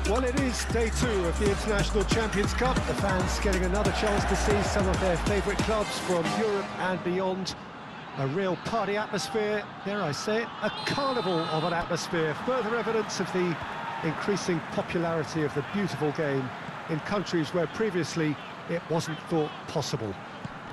Well, it is day 2 of the International Champions Cup. The fans getting another chance to see some of their favourite clubs from Europe and beyond. A real party atmosphere, dare I say it, a carnival of an atmosphere. Further evidence of the increasing popularity of the beautiful game in countries where previously it wasn't thought possible.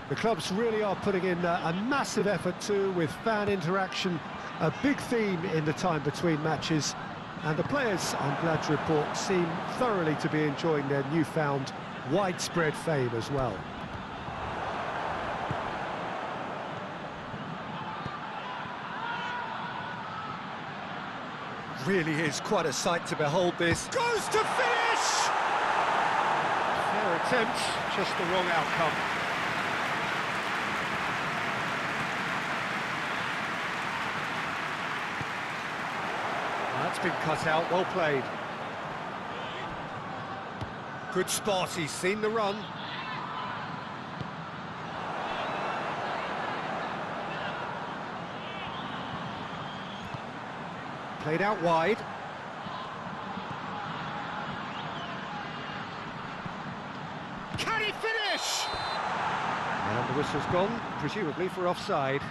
The clubs really are putting in a massive effort too, with fan interaction, a big theme in the time between matches. And the players, I'm glad to report, seem thoroughly to be enjoying their newfound widespread fame as well. Really is quite a sight to behold this. Goes to finish! Fair attempt, just the wrong outcome. That's been cut out, well played. Good spot, he's seen the run. Played out wide. Can he finish? And the whistle's gone, presumably for offside.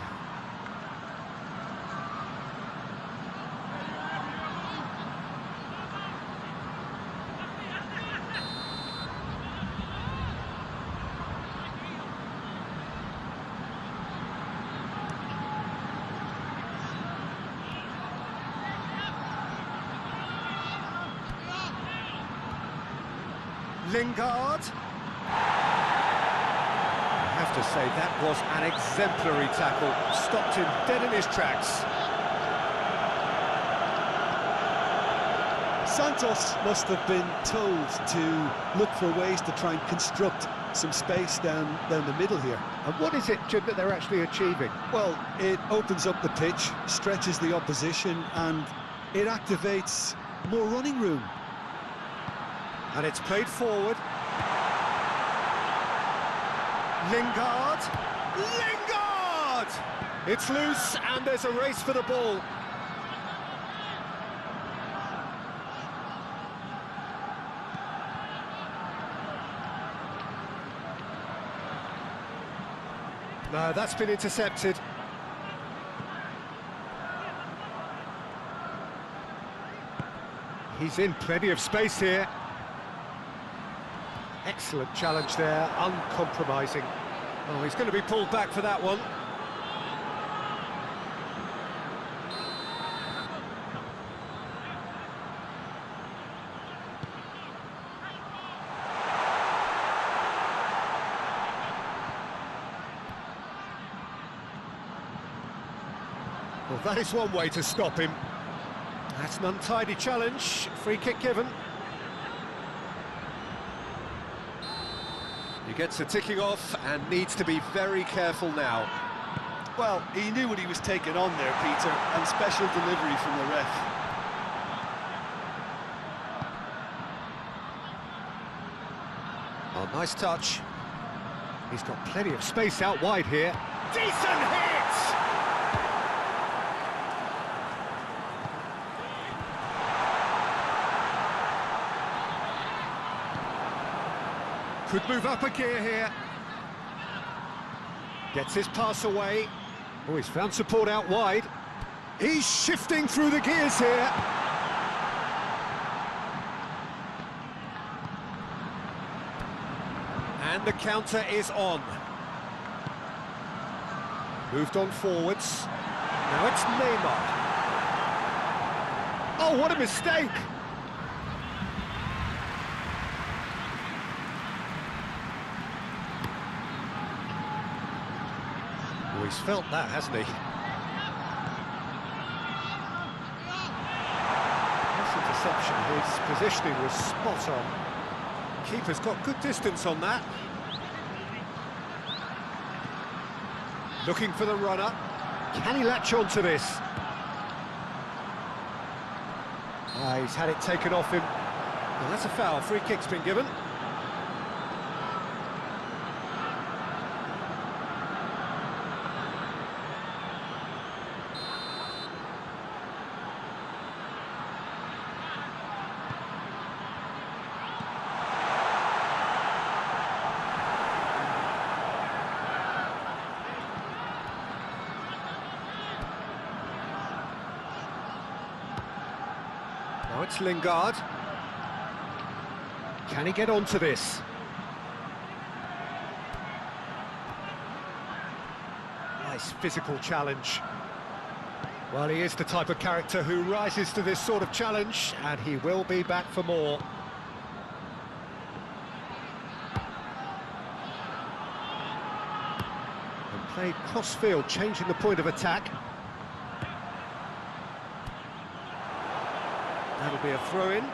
Lingard. I have to say, that was an exemplary tackle. Stopped him dead in his tracks. Santos must have been told to look for ways to try and construct some space down the middle here. And what is it, Jim, that they're actually achieving? Well, it opens up the pitch, stretches the opposition, and it activates more running room. And it's played forward. Lingard! Lingard! It's loose, and there's a race for the ball. No, that's been intercepted. He's in plenty of space here. Excellent challenge there, uncompromising. Oh, he's going to be pulled back for that one. Well, that is one way to stop him. That's an untidy challenge. Free kick given. He gets the ticking off and needs to be very careful now. Well, he knew what he was taking on there, Peter, and special delivery from the ref. Oh, nice touch. He's got plenty of space out wide here. Decent hit! Could move up a gear here. Gets his pass away. Oh, he's found support out wide. He's shifting through the gears here. And the counter is on. Moved on forwards. Now it's Neymar. Oh, what a mistake! Oh, he's felt that, hasn't he? This interception, his positioning was spot on. Keeper's got good distance on that. Looking for the runner. Can he latch on to this? He's had it taken off him. Well, that's a foul. Free kick's been given. Now it's Lingard. Can he get onto this? Nice physical challenge. Well, he is the type of character who rises to this sort of challenge, and he will be back for more. And played cross-field, changing the point of attack. That'll be a throw-in.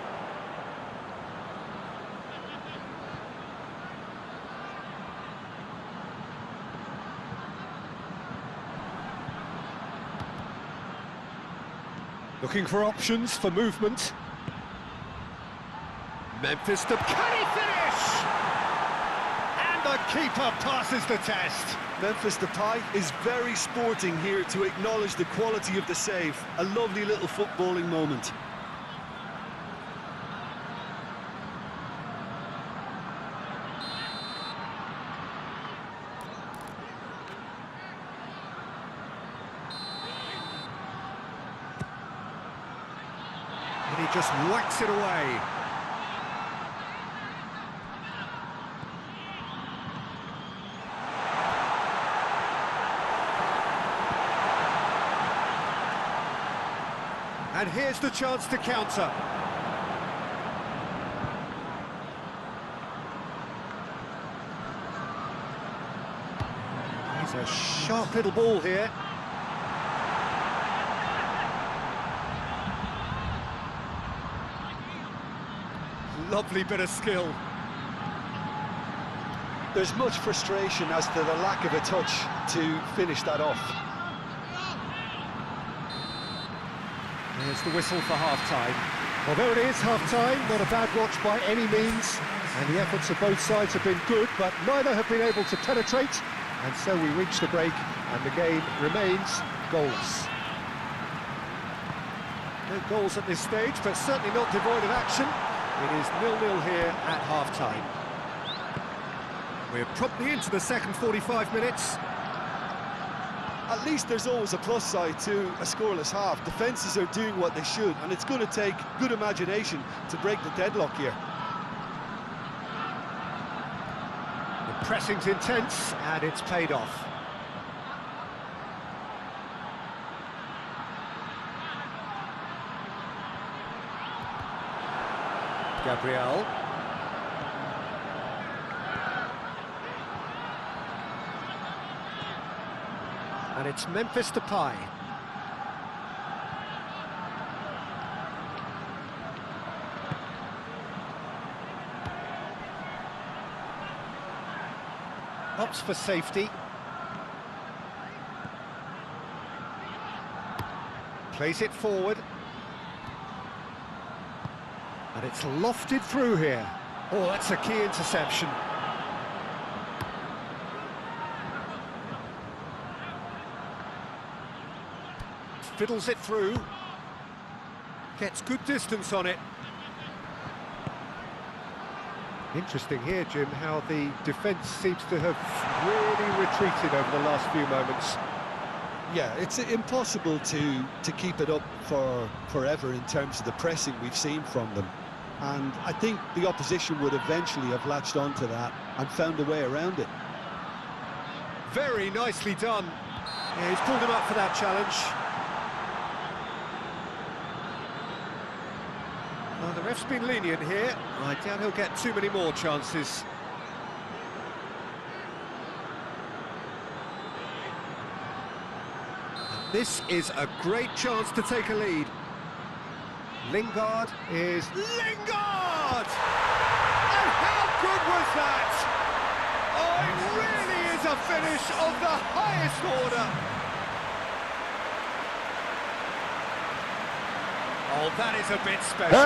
Looking for options for movement. Memphis, can he finish? And the keeper passes the test. Memphis Depay is very sporting here to acknowledge the quality of the save. A lovely little footballing moment. And he just whacks it away. And here's the chance to counter. He's a sharp little ball here. Lovely bit of skill. There's much frustration as to the lack of a touch to finish that off. There's the whistle for half-time. Well, there it is, half-time. Not a bad watch by any means. And the efforts of both sides have been good, but neither have been able to penetrate. And so we reach the break, and the game remains goals. No goals at this stage, but certainly not devoid of action. It is 0-0 here at half-time. We're promptly into the second 45 minutes. At least there's always a plus side to a scoreless half. Defences are doing what they should, and it's going to take good imagination to break the deadlock here. The pressing's intense, and it's paid off. Gabriel. And it's Memphis Depay. Opts for safety. Plays it forward. And it's lofted through here. Oh, that's a key interception. Fiddles it through. Gets good distance on it. Interesting here, Jim, how the defence seems to have really retreated over the last few moments. Yeah, it's impossible to keep it up for forever in terms of the pressing we've seen from them. And I think the opposition would eventually have latched onto that and found a way around it. Very nicely done. Yeah, he's pulled him up for that challenge. Well, the ref's been lenient here. I doubt he'll get too many more chances. This is a great chance to take a lead. Lingard is... Lingard! And how good was that? Oh, it really is a finish of the highest order. Oh, that is a bit special.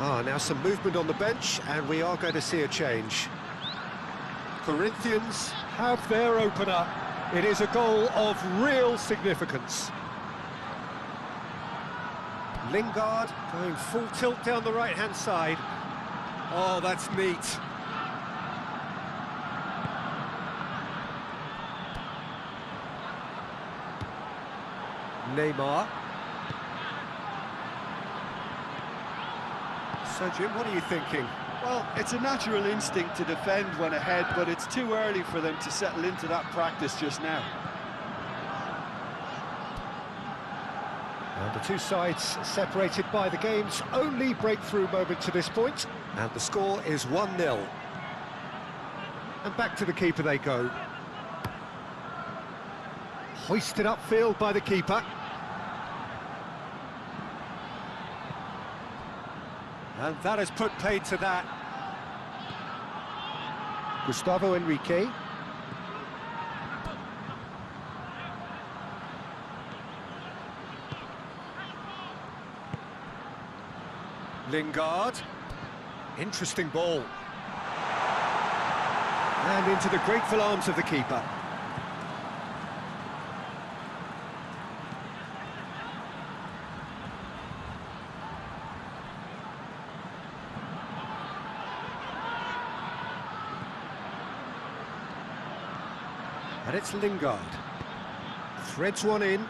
Now some movement on the bench, and we are going to see a change. Corinthians have their opener. It is a goal of real significance. Lingard going full tilt down the right-hand side. Oh, that's neat. Neymar. So, Jim, what are you thinking? Well, it's a natural instinct to defend when ahead, but it's too early for them to settle into that practice just now. And the two sides separated by the game's only breakthrough moment to this point, and the score is 1-0. And back to the keeper they go. Hoisted upfield by the keeper. And that has put paid to that. Gustavo Enrique. Lingard. Interesting ball. And into the grateful arms of the keeper. And it's Lingard. Threads one in.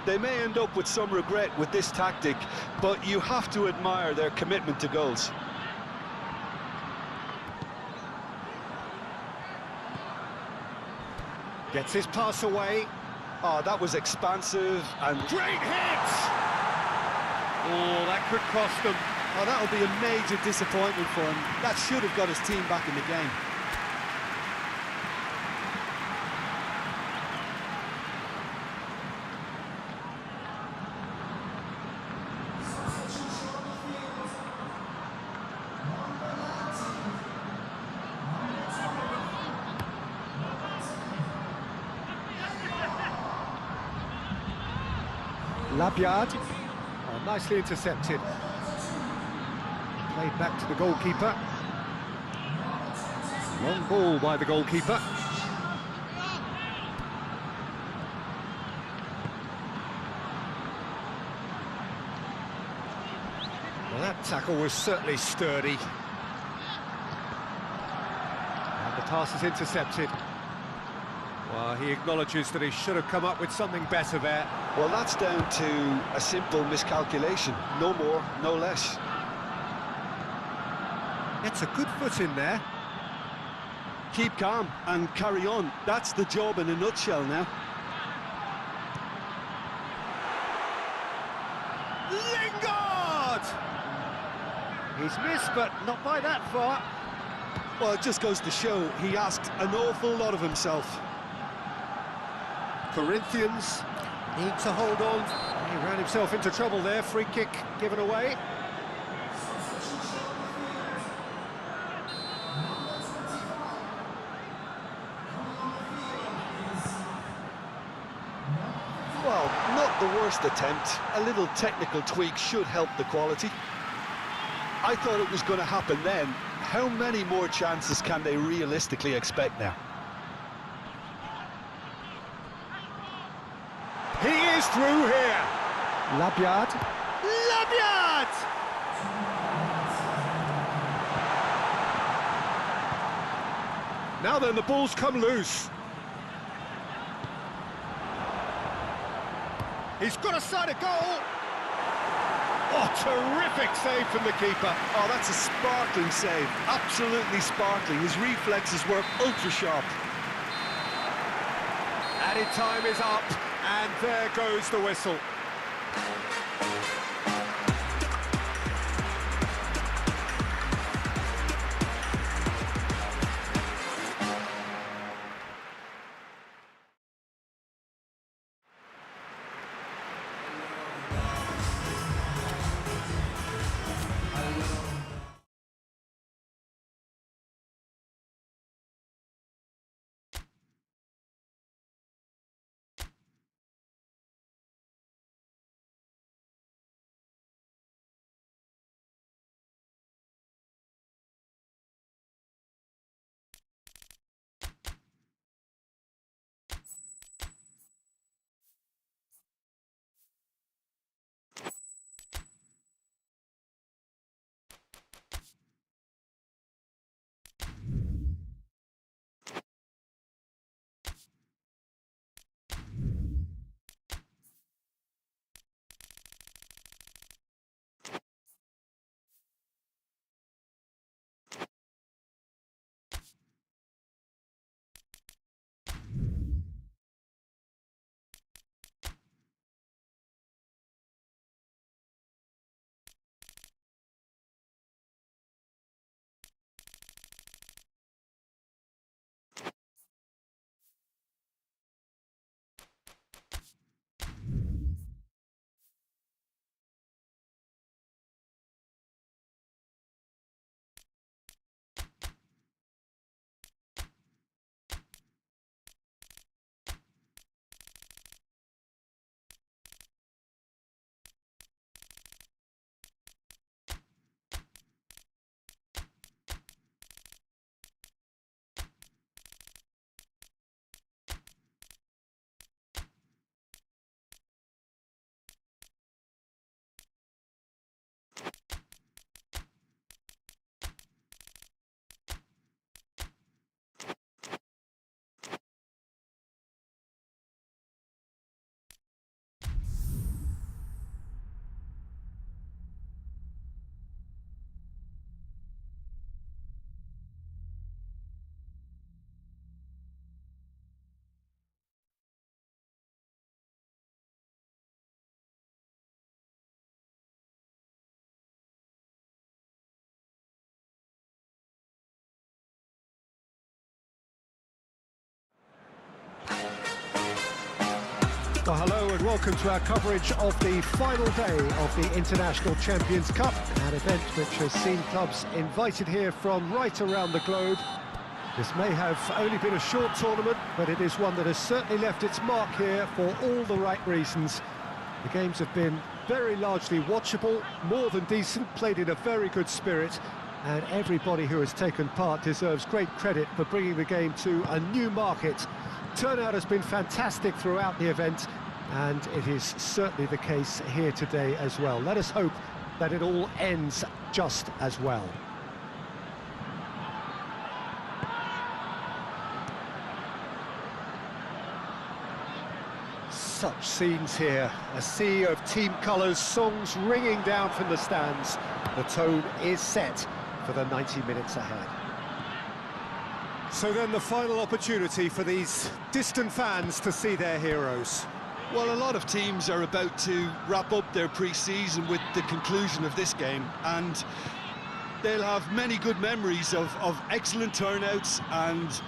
They may end up with some regret with this tactic, but you have to admire their commitment to goals. Gets his pass away. Oh, that was expansive and... Great hit! Oh, that could cost them. Oh, that'll be a major disappointment for him. That should have got his team back in the game. Labyad, nicely intercepted. Played back to the goalkeeper. Long ball by the goalkeeper. Well, that tackle was certainly sturdy. And the pass is intercepted. Well, he acknowledges that he should have come up with something better there. Well, that's down to a simple miscalculation. No more, no less. It's a good foot in there. Keep calm and carry on. That's the job in a nutshell now. Lingard! He's missed, but not by that far. Well, it just goes to show he asked an awful lot of himself. Corinthians need to hold on. He ran himself into trouble there. Free kick given away. Well, not the worst attempt. A little technical tweak should help the quality. I thought it was going to happen then. How many more chances can they realistically expect now? He is through here. Labyad. Labyad! Now then, the ball's come loose. He's got a side of goal. Oh, terrific save from the keeper. Oh, that's a sparkling save. Absolutely sparkling. His reflexes were ultra sharp. Added time is up, and there goes the whistle. Well, hello and welcome to our coverage of the final day of the International Champions Cup, an event which has seen clubs invited here from right around the globe. This may have only been a short tournament, but it is one that has certainly left its mark here for all the right reasons. The games have been very largely watchable, more than decent, played in a very good spirit, and everybody who has taken part deserves great credit for bringing the game to a new market. Turnout has been fantastic throughout the event, and it is certainly the case here today as well. Let us hope that it all ends just as well. Such scenes here, a sea of team colours, songs ringing down from the stands. The tone is set for the 90 minutes ahead. So then the final opportunity for these distant fans to see their heroes. Well, a lot of teams are about to wrap up their pre-season with the conclusion of this game, and they'll have many good memories of excellent turnouts and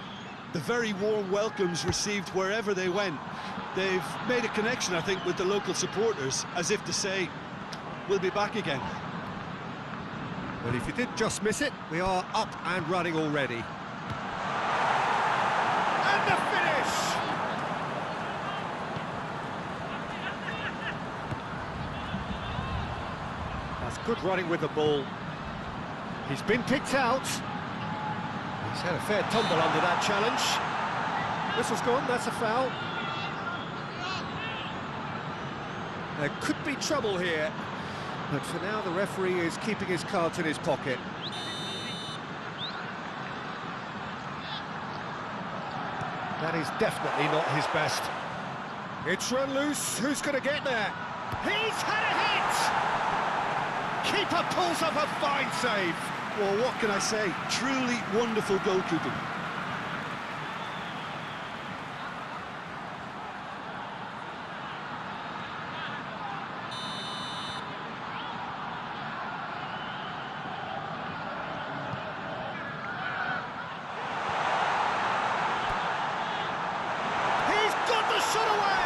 the very warm welcomes received wherever they went. They've made a connection, I think, with the local supporters, as if to say, we'll be back again. Well, if you did just miss it, we are up and running already. And the finish! That's good running with the ball. He's been picked out. He's had a fair tumble under that challenge. Whistle's gone, that's a foul. There could be trouble here, but for now the referee is keeping his cards in his pocket. That is definitely not his best. It's run loose, who's going to get there? He's had a hit! Keeper pulls off a fine save. Well, what can I say? Truly wonderful goalkeeping. He's got the shot away!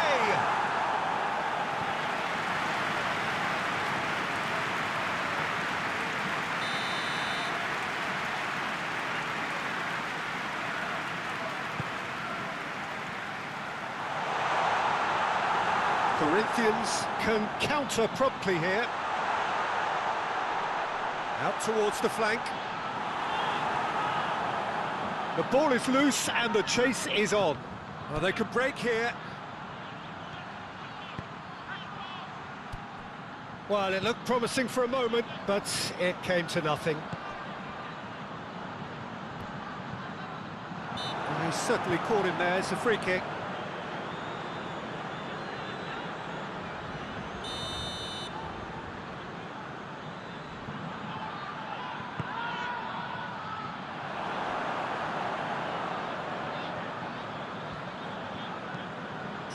Corinthians can counter promptly here. Out towards the flank. The ball is loose and the chase is on. Well, they could break here. Well, it looked promising for a moment, but it came to nothing. And he's certainly caught him there. It's a free kick.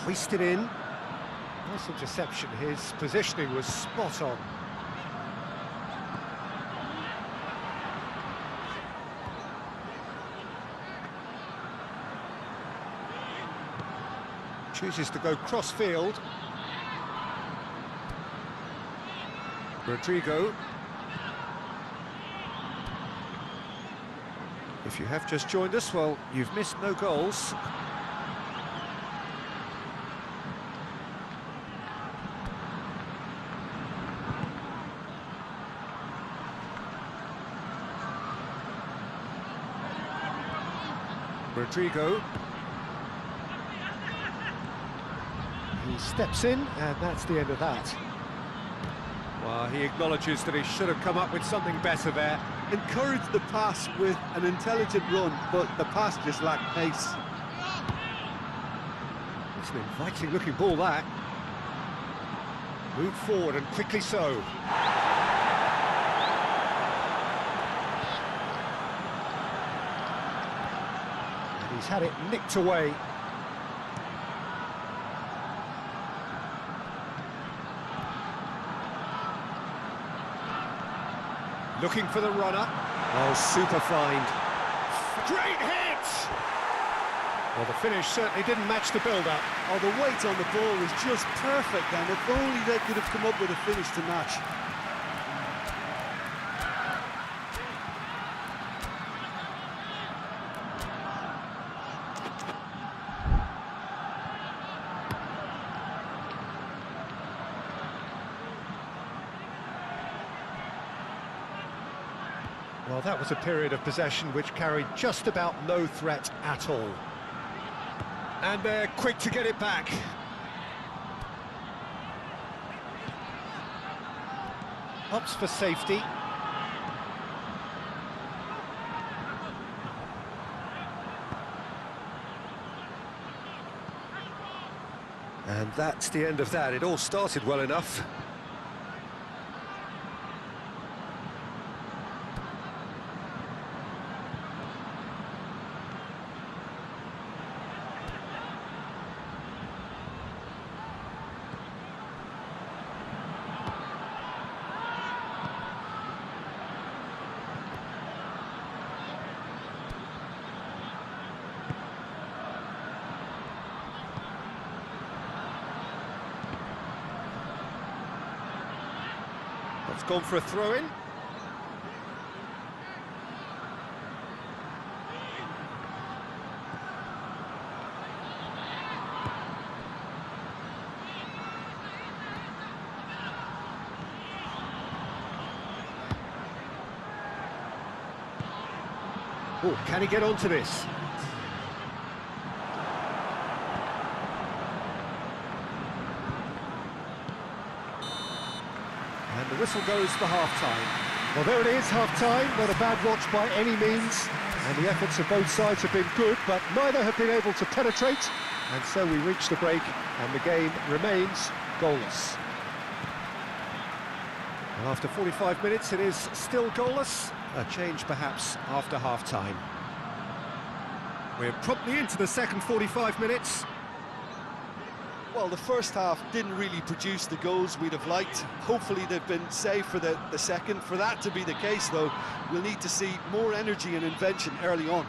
Hoisted in. Nice interception. His positioning was spot on. Chooses to go cross-field. Rodrigo. If you have just joined us, well, you've missed no goals. Rodrigo. He steps in, and that's the end of that. Well, he acknowledges that he should have come up with something better there. Encouraged the pass with an intelligent run, but the pass just lacked pace. It's an inviting-looking ball, that. Move forward, and quickly so. He's had it nicked away. Looking for the runner. Oh, super find. Great hit! Well, the finish certainly didn't match the build-up. Oh, the weight on the ball was just perfect then. If only they could have come up with a finish to match. Well, that was a period of possession which carried just about no threat at all. And they're quick to get it back. Opts for safety. And that's the end of that. It all started well enough. It's gone for a throw-in. Oh, can he get onto this? And the whistle goes for half-time. Well, there it is, half-time. Not a bad watch by any means. And the efforts of both sides have been good, but neither have been able to penetrate. And so we reach the break, and the game remains goalless. And after 45 minutes, it is still goalless. A change, perhaps, after half-time. We're promptly into the second 45 minutes. Well, the first half didn't really produce the goals we'd have liked. Hopefully they've been saved for the second. For that to be the case, though, we'll need to see more energy and invention early on.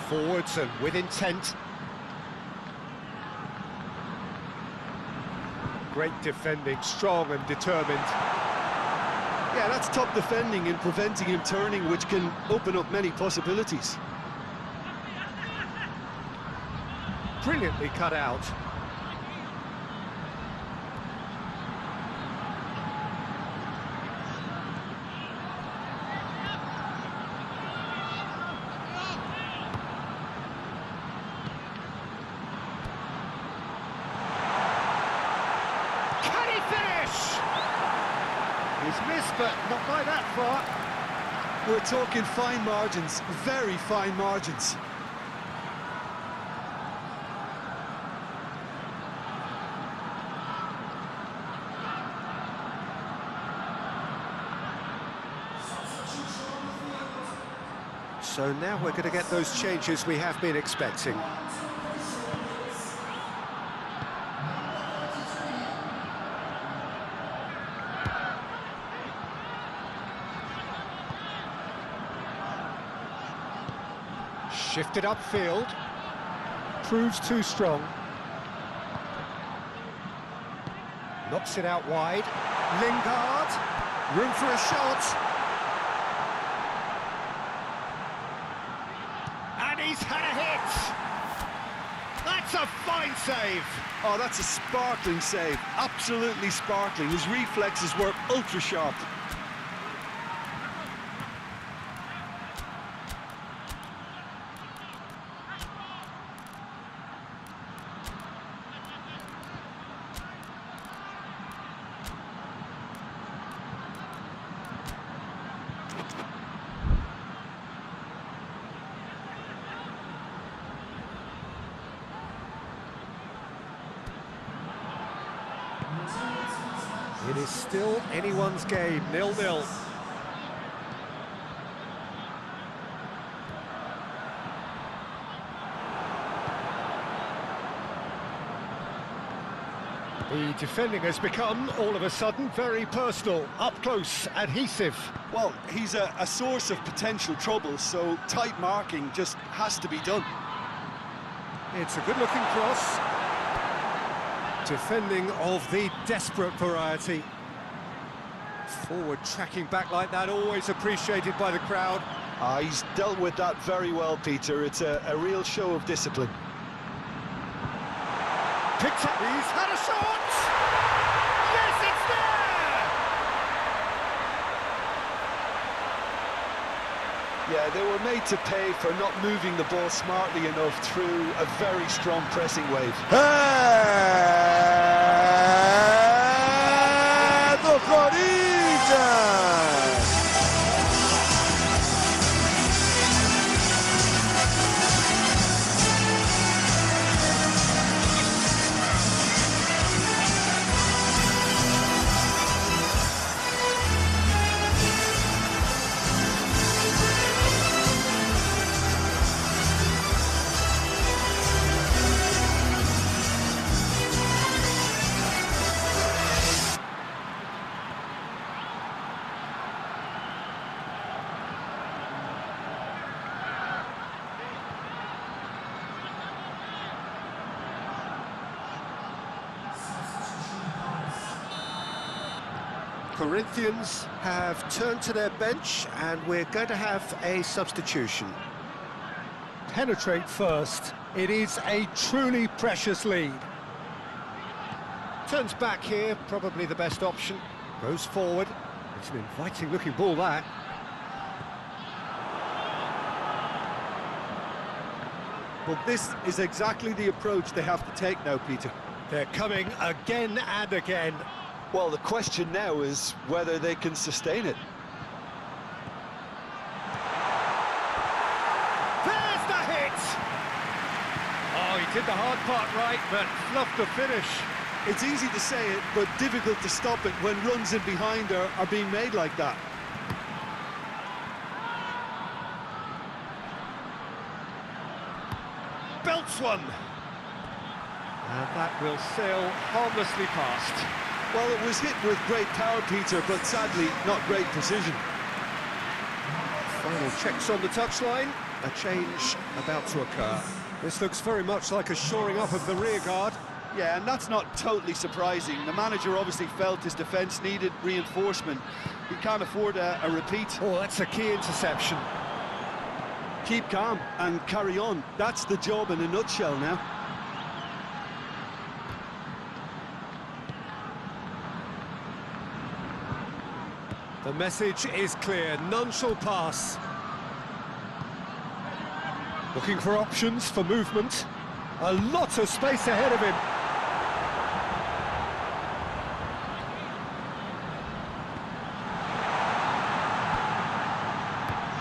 Forwards and with intent. Great defending, strong and determined. Yeah, that's top defending and preventing him turning, which can open up many possibilities. Brilliantly cut out. Can he finish? He's missed, but not by that far. We're talking fine margins, very fine margins. So now we're going to get those changes we have been expecting. Shifted upfield, proves too strong. Knocks it out wide. Lingard, room for a shot. And he's had a hit. That's a fine save. Oh, that's a sparkling save, absolutely sparkling. His reflexes were ultra sharp. It is still anyone's game, 0-0. The defending has become, all of a sudden, very personal, up close, adhesive. Well, he's a source of potential trouble, so tight marking just has to be done. It's a good-looking cross. Defending of the desperate variety. Forward tracking back like that, always appreciated by the crowd. He's dealt with that very well, Peter. It's a real show of discipline. Picked up, he's had a shot! Yes, it's there! Yeah, they were made to pay for not moving the ball smartly enough through a very strong pressing wave. The Corinthians! Corinthians have turned to their bench and we're going to have a substitution. Penetrate first. It is a truly precious lead. Turns back here, probably the best option. Goes forward. It's an inviting looking ball, that. Well, this is exactly the approach they have to take now, Peter. They're coming again and again. Well, the question now is whether they can sustain it. There's the hit! Oh, he did the hard part right, but fluffed the finish. It's easy to say it, but difficult to stop it when runs in behind are being made like that. Belts one. And that will sail harmlessly past. Well, it was hit with great power, Peter, but sadly, not great precision. Final checks on the touchline. A change about to occur. This looks very much like a shoring up of the rear guard. Yeah, and that's not totally surprising. The manager obviously felt his defence needed reinforcement. He can't afford a repeat. Oh, that's a key interception. Keep calm and carry on. That's the job in a nutshell now. The message is clear, none shall pass. Looking for options for movement. A lot of space ahead of him.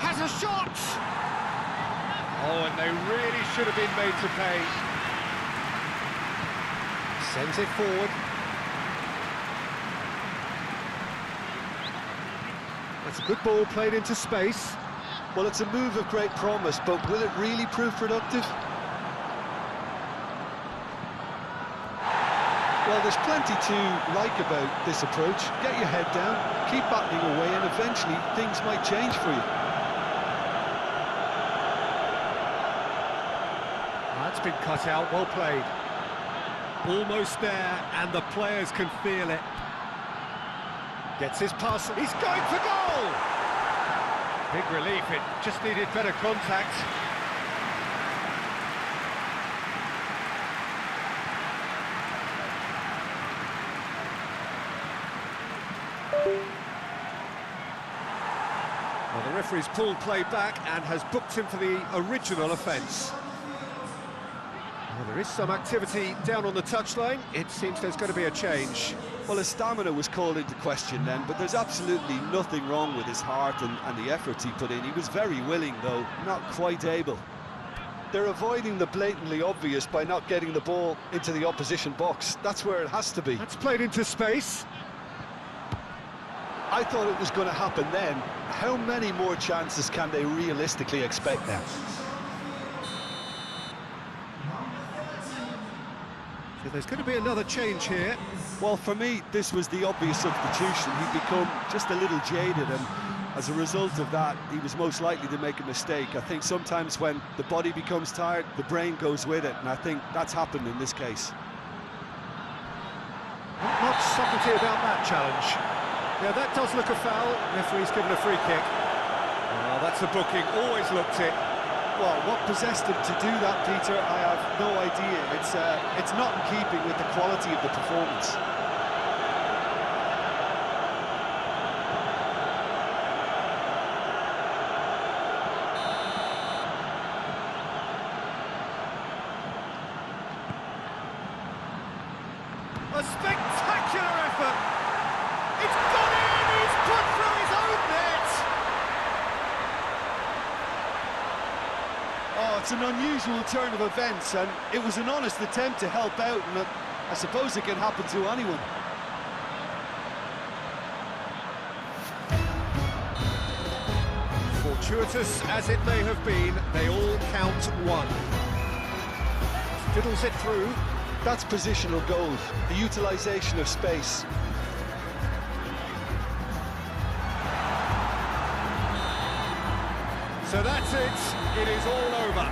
Has a shot! Oh, and they really should have been made to pay. Sends it forward. That's a good ball played into space. Well, it's a move of great promise, but will it really prove productive? Well, there's plenty to like about this approach. Get your head down, keep battling away, and eventually things might change for you. That's been cut out, well played. Almost there, and the players can feel it. Gets his pass, he's going for goal! Big relief, it just needed better contact. Well, the referee's pulled play back and has booked him for the original offence. Well, there is some activity down on the touchline. It seems there's going to be a change. Well, his stamina was called into question then, but there's absolutely nothing wrong with his heart and the efforts he put in. He was very willing, though, not quite able. They're avoiding the blatantly obvious by not getting the ball into the opposition box. That's where it has to be. That's played into space. I thought it was going to happen then. How many more chances can they realistically expect now? So there's going to be another change here. Well, for me, this was the obvious substitution. He'd become just a little jaded, and as a result of that, he was most likely to make a mistake. I think sometimes when the body becomes tired, the brain goes with it, and I think that's happened in this case. Not much subtlety about that challenge. Yeah, that does look a foul. Referee's given a free kick. Oh, that's a booking, always looked it. Well, what possessed him to do that, Peter, I have no idea. It's not in keeping with the quality of the performance. A spectacular effort! It's gone in! He's put through his own net! Oh, it's an unusual turn of events, and it was an honest attempt to help out, and I suppose it can happen to anyone. Fortuitous as it may have been, they all count one. Fiddles it through. That's positional goal, the utilisation of space. So that's it. It is all over.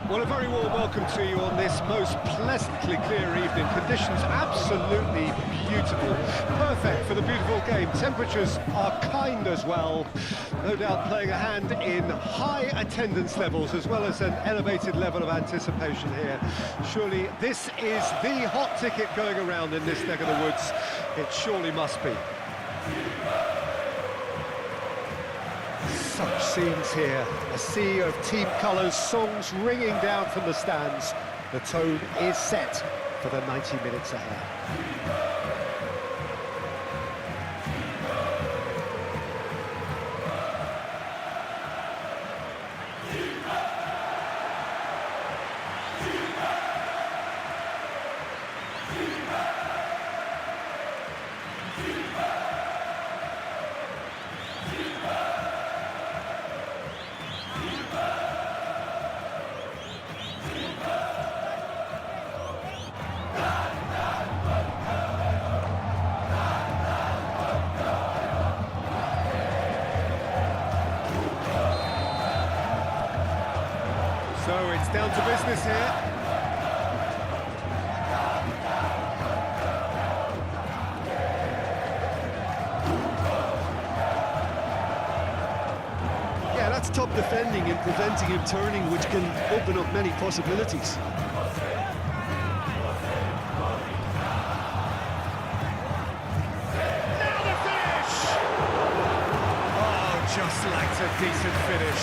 Well, a very warm welcome to you on this most pleasantly clear evening. Conditions absolutely beautiful. Perfect for the beautiful game. Temperatures are kind as well. No doubt playing a hand in high attendance levels as well as an elevated level of anticipation here. Surely this is the hot ticket going around in this neck of the woods. It surely must be. Such scenes here, a sea of team colours, songs ringing down from the stands. The tone is set for the 90 minutes ahead. So it's down to business here. top defending and preventing him turning, which can open up many possibilities. Now the finish! Oh, just lacked a decent finish.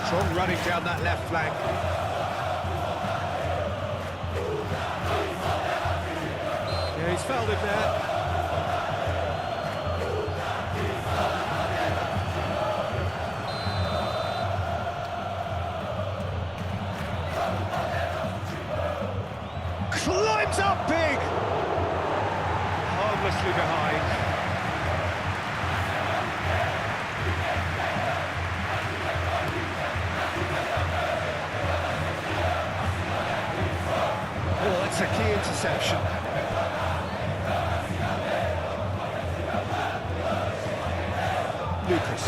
Strong running down that left flank. Yeah, he's fouled it there. Climbs up big! Harmlessly behind. Oh, that's a key interception. Lucas.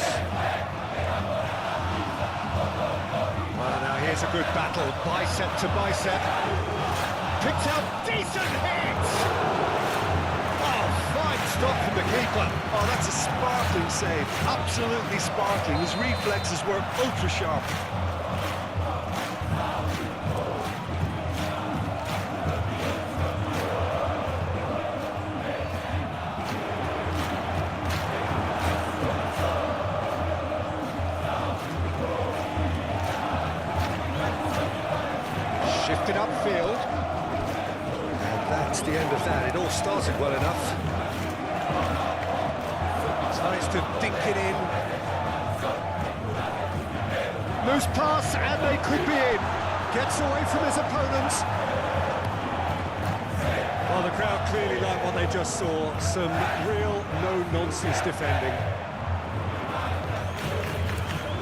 Well, now here's a good battle, bicep to bicep. Picked out, decent hit! Oh, fine stop from the keeper. Oh, that's a sparkling save, absolutely sparkling. His reflexes were ultra sharp. Shifted upfield. And that's the end of that. It all started well enough. Tries to dink it in. Loose pass, and they could be in. Gets away from his opponents. Well, the crowd clearly like what they just saw. Some real no-nonsense defending.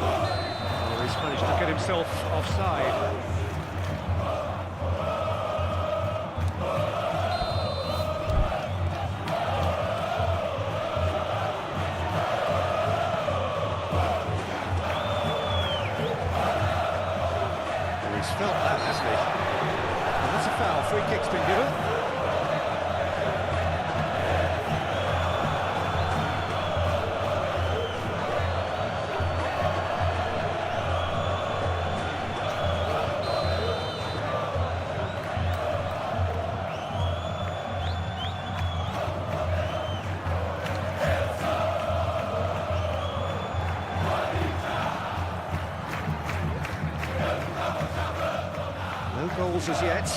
Oh, he's managed to get himself offside. Felt that, hasn't he? And that's a foul. Free kick's been given. No goals as yet.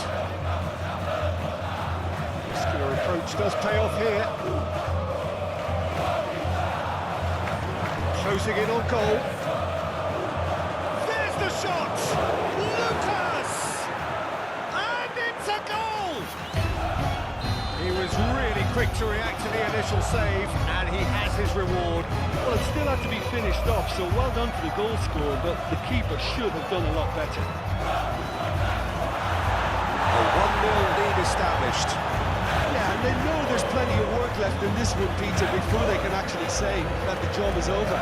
Muscular approach does pay off here. Closing in on goal. There's the shot! Lucas! And it's a goal! He was really quick to react to the initial save, and he has his reward. Well, it still had to be finished off, so well done for the goal scorer, but the keeper should have done a lot better. A 1-0 lead established. Yeah, and they know there's plenty of work left in this one, Peter, before they can actually say that the job is over.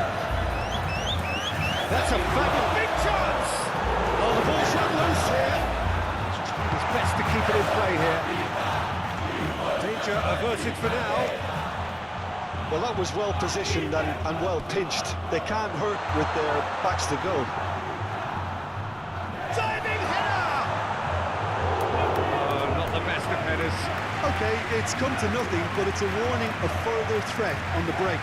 That's a fabulous big chance! Oh, the ball shot loose here. He's tried his best to keep it in play here. Danger averted for now. Well, that was well positioned and well pinched. They can't hurt with their backs to goal. Diving header! Oh, not the best of headers. Okay, it's come to nothing, but it's a warning of further threat on the break.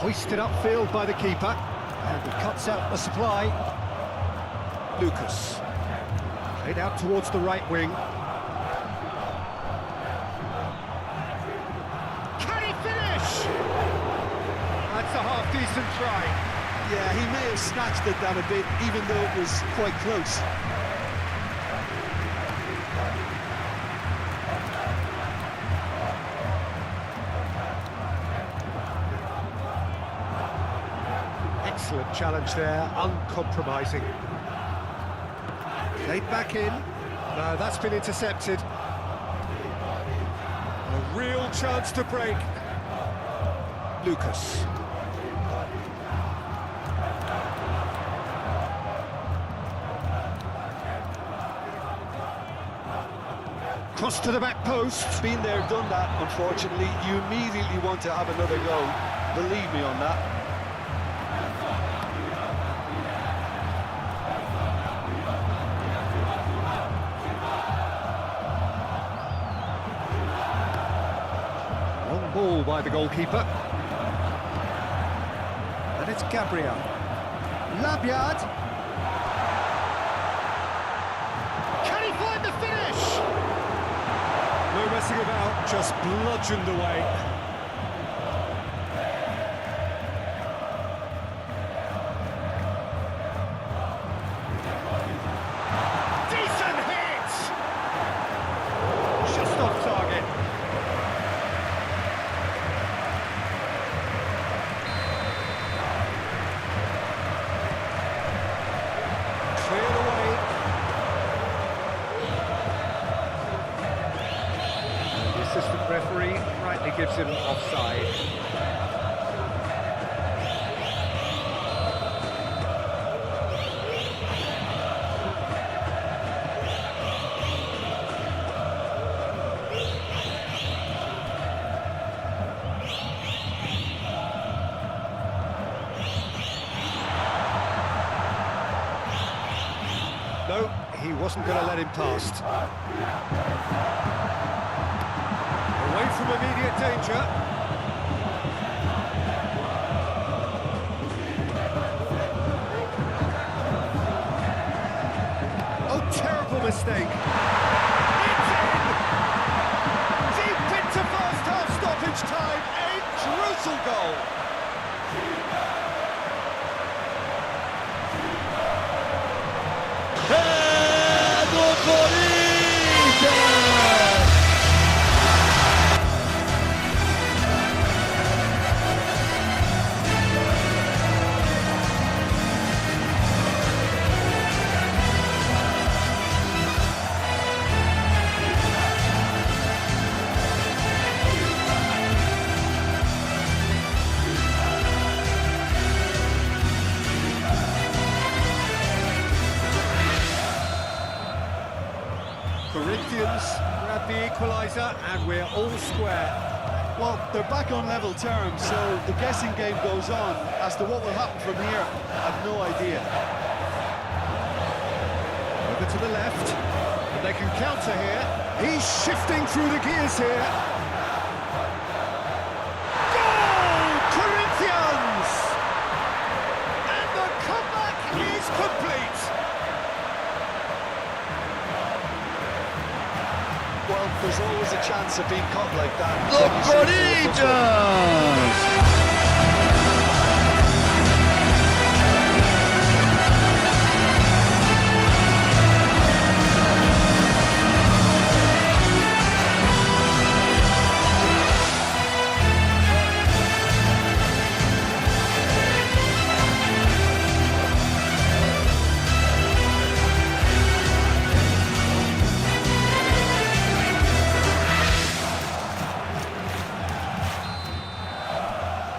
Hoisted upfield by the keeper, and he cuts out the supply. Lucas, played out towards the right wing. Can he finish? That's a half-decent try. Yeah, he may have snatched at that a bit, even though it was quite close. challenge there, uncompromising. Played back in. No, that's been intercepted. A real chance to break. Lucas. Cross to the back post. Been there, done that, unfortunately. You immediately want to have another go. Believe me on that. Long ball by the goalkeeper. And it's Gabriel. Labyad. Can he find the finish? No messing about, just bludgeoned away. Decent hit! Just off target. Cleared away. The assistant referee rightly gives him offside. No, he wasn't going to let him past. Away from immediate danger. Oh, terrible mistake. It's in! Deep into first half stoppage time. A crucial goal. Corinthians grab the equaliser and we're all square. Well, they're back on level terms, so the guessing game goes on. As to what will happen from here, I've no idea. Over to the left, and they can counter here. He's shifting through the gears here. Goal! Corinthians! And the comeback is complete. Well, there's always a chance of being caught like that. The Corinthians!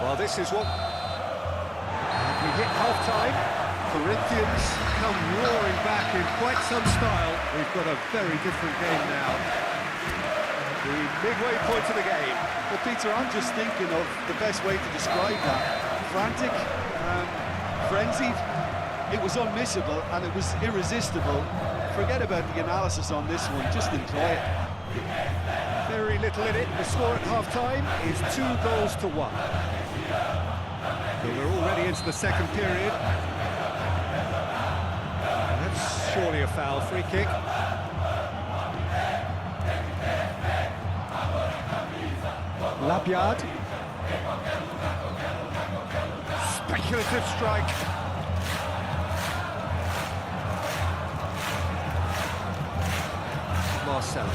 Well, this is what... And we hit half-time. Corinthians come roaring back in quite some style. We've got a very different game now. The midway point of the game. Well, Peter, I'm just thinking of the best way to describe that. Frantic, frenzied. It was unmissable and it was irresistible. Forget about the analysis on this one, just enjoy it. Very little in it. The score at half-time is 2-1. But we're already into the second period. That's surely a foul. Free kick. Labyad. Speculative strike. Marcelo.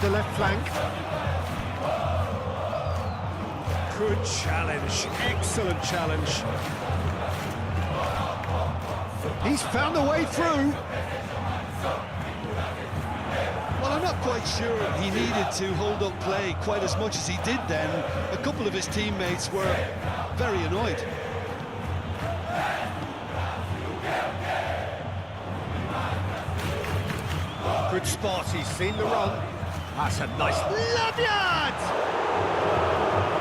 the left flank. Good challenge, excellent challenge. He's found a way through. Well, I'm not quite sure he needed to hold up play quite as much as he did then. A couple of his teammates were very annoyed. Good spot, he's seen the run. That's a nice Labiad!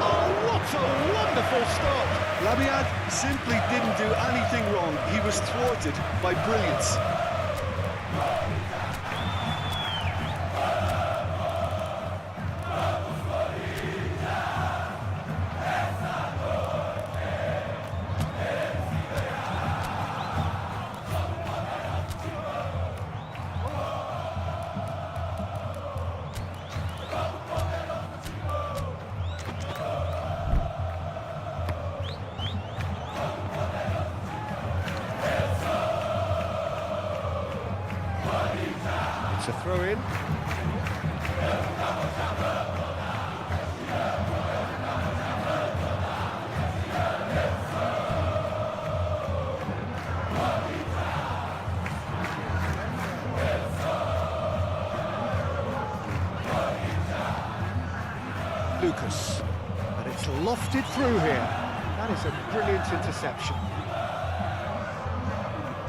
Oh, what a wonderful stop! Labiad simply didn't do anything wrong. He was thwarted by brilliance. It's a throw-in. Lucas, and it's lofted through here. That is a brilliant interception.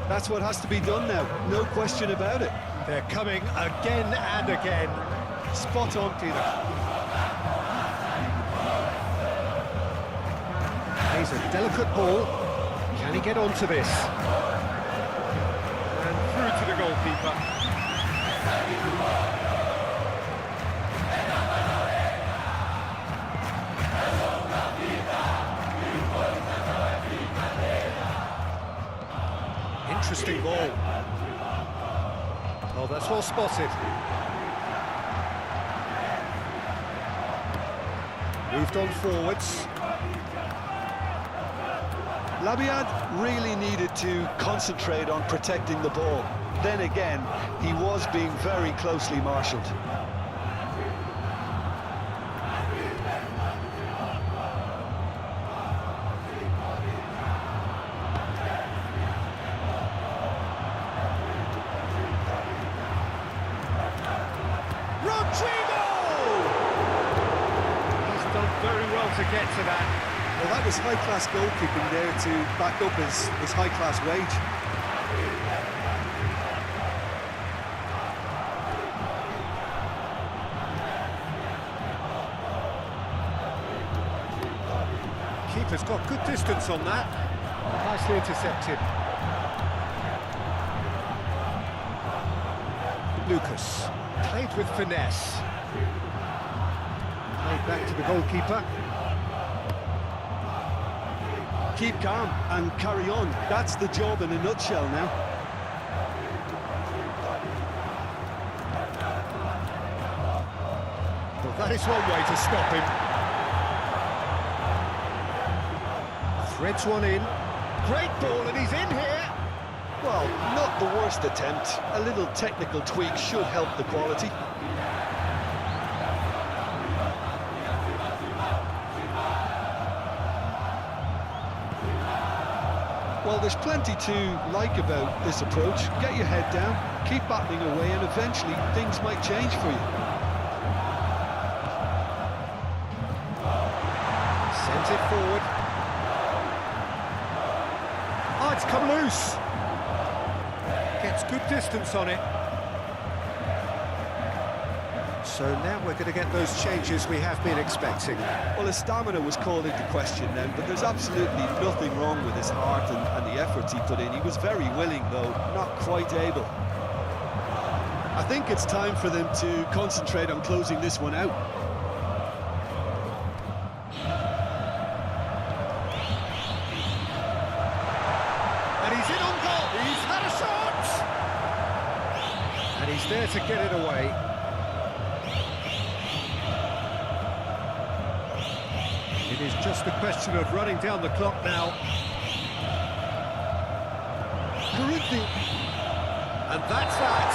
That's what has to be done now, no question about it. They're coming again and again. Spot on, Peter. He's a delicate ball. Can he get onto this? And through to the goalkeeper. Interesting ball. Oh, that's well spotted. Moved on forwards. Labiad really needed to concentrate on protecting the ball. Then again, he was being very closely marshalled. Very well to get to that. Well, that was high-class goalkeeping there to back up his high-class wage. Keeper's got good distance on that. Nicely intercepted. Lucas played with finesse. Played back to the goalkeeper. Keep calm and carry on. That's the job in a nutshell now. Well, that is one way to stop him. Threads one in. Great ball, and he's in here. Well, not the worst attempt. A little technical tweak should help the quality. Well, there's plenty to like about this approach. Get your head down, keep battling away, and eventually things might change for you. Sends it forward. Oh, it's come loose. Gets good distance on it. So now we're going to get those changes we have been expecting. Well, his stamina was called into question then, but there's absolutely nothing wrong with his heart and the efforts he put in. He was very willing, though, not quite able. I think it's time for them to concentrate on closing this one out. And he's in on goal. He's had a shot. And he's there to get it away. It is just a question of running down the clock now. And that's that.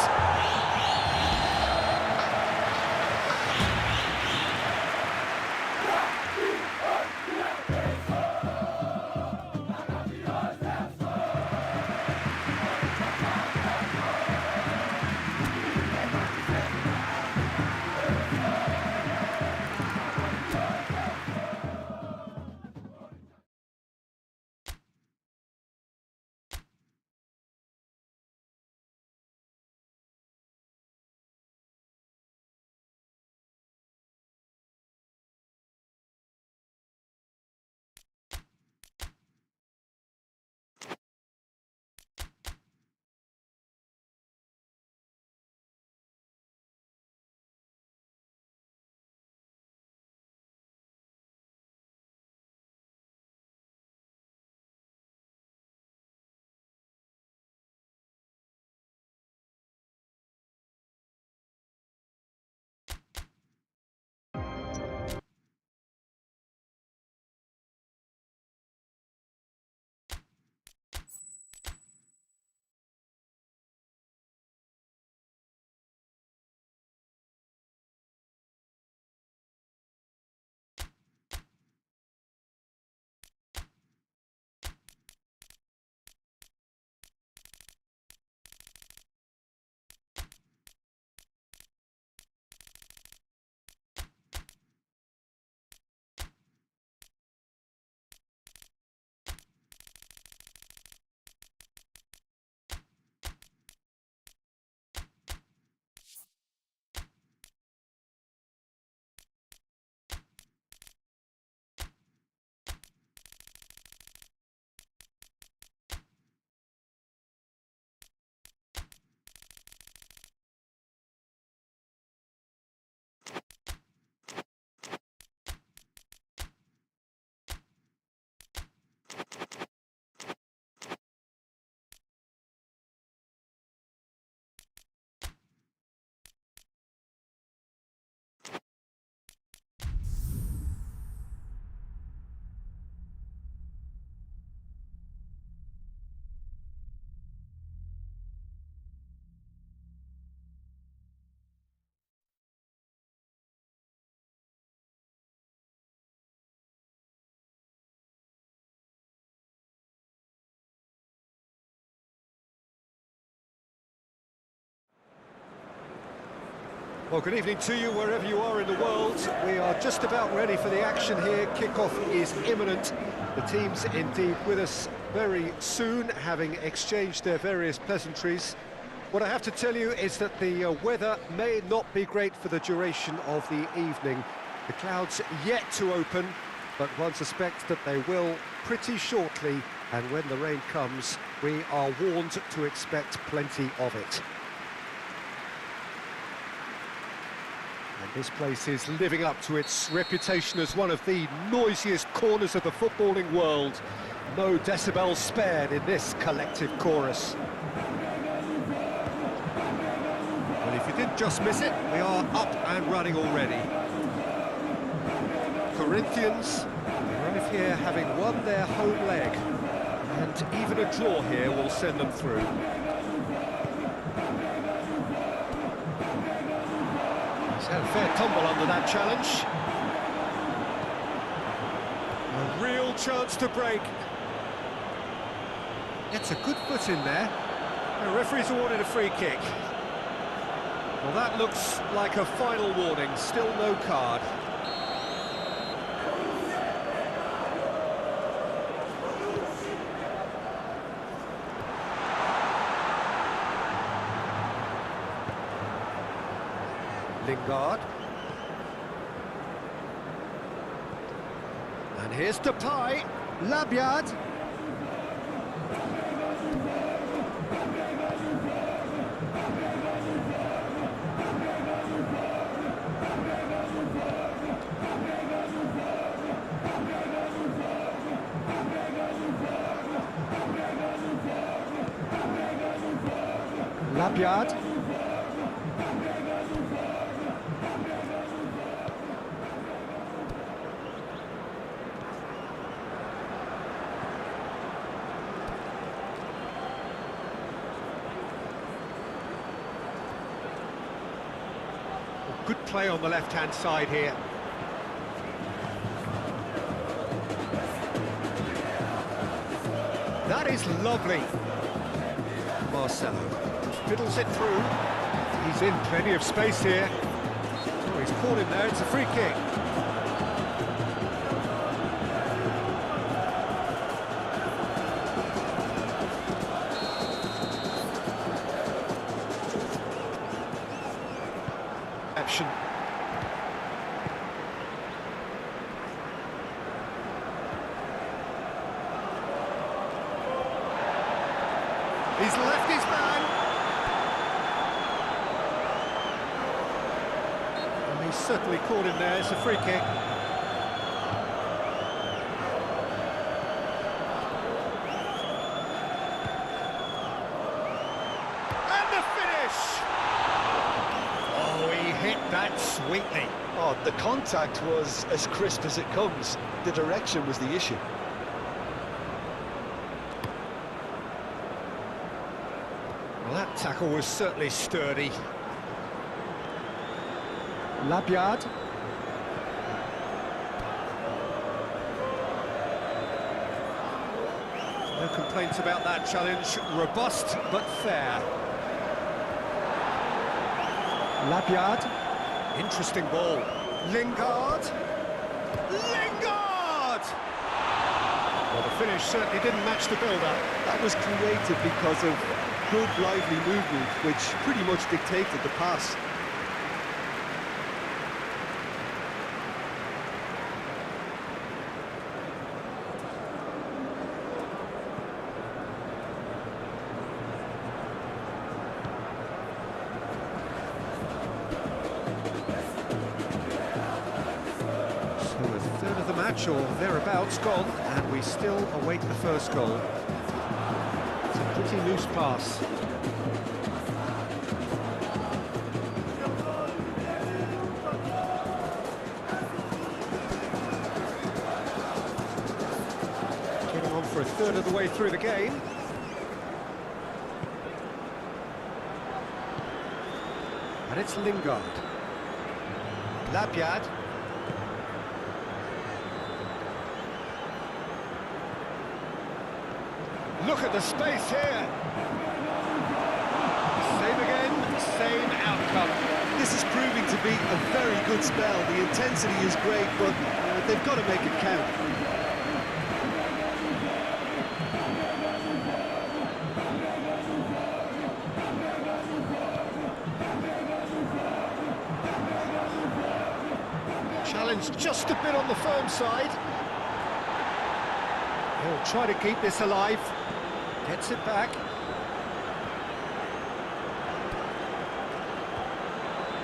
Well, good evening to you wherever you are in the world. We are just about ready for the action here. Kickoff is imminent. The team's indeed with us very soon, having exchanged their various pleasantries. What I have to tell you is that the weather may not be great for the duration of the evening. The clouds yet to open, but one suspects that they will pretty shortly, and when the rain comes, we are warned to expect plenty of it. And this place is living up to its reputation as one of the noisiest corners of the footballing world. No decibels spared in this collective chorus. Well, if you didn't just miss it, we are up and running already. Corinthians arrive here having won their home leg, and even a draw here will send them through. He's had a fair tumble under that challenge. A real chance to break. Gets a good foot in there. The referee's awarded a free kick. Well, that looks like a final warning. Still no card. Lingard. And here's Depay. Labyad. Labyad. Good play on the left-hand side here. That is lovely. Marcelo fiddles it through. He's in plenty of space here. Oh, he's caught him there. It's a free kick. Action. He's left his man. And he's certainly caught him there. It's a free kick. And the finish! Oh, he hit that sweetly. Oh, the contact was as crisp as it comes. The direction was the issue. Well, that tackle was certainly sturdy. Labyad. No complaints about that challenge. Robust but fair. Labyad. Interesting ball. Lingard. Lingard! Well, the finish certainly didn't match the build-up. That was created because of good, lively movement, which pretty much dictated the pass. Of the match or thereabouts gone, and we still await the first goal. It's a pretty loose pass. Getting on for a third of the way through the game. And it's Lingard. Labyad. Look at the space here. Same again, same outcome. this is proving to be a very good spell. The intensity is great, but they've got to make it count. Challenge just a bit on the firm side. He'll try to keep this alive. Gets it back.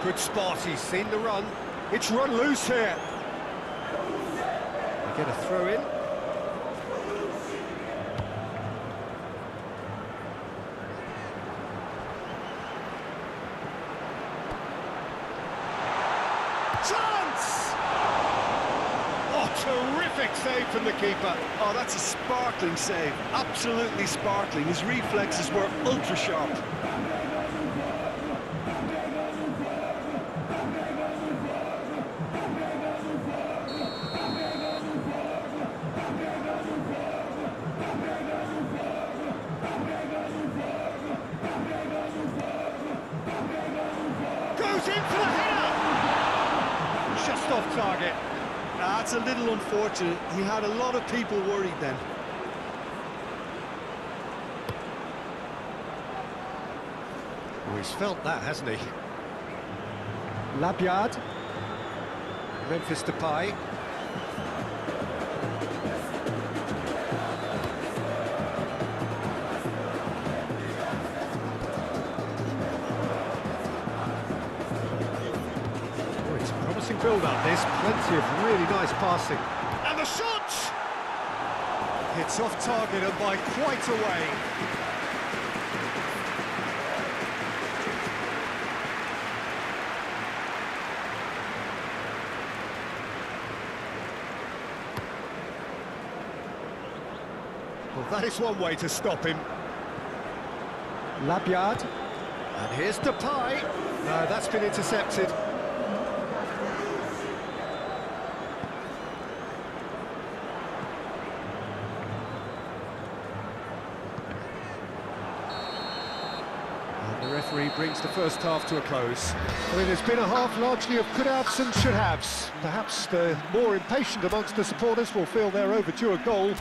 Good spot, he's seen the run. It's run loose here. They get a throw in. Chance! Oh, terrific save from the keeper. Oh, that's a sparkling save. Absolutely sparkling. His reflexes were ultra-sharp. Goes in for the header! Just off target. That's a little unfortunate. He had a lot of people worried then. Oh, he's felt that, hasn't he? Labyad. Memphis Depay. Oh, it's a promising build-up, this. Plenty of really nice passing. And the shot! It's off target and by quite a way. Well, that is one way to stop him. Labyad. And here's Depay. No, that's been intercepted. And the referee brings the first half to a close. I mean, it's been a half largely of could-haves and should-haves. Perhaps the more impatient amongst the supporters will feel they're overdue a goal,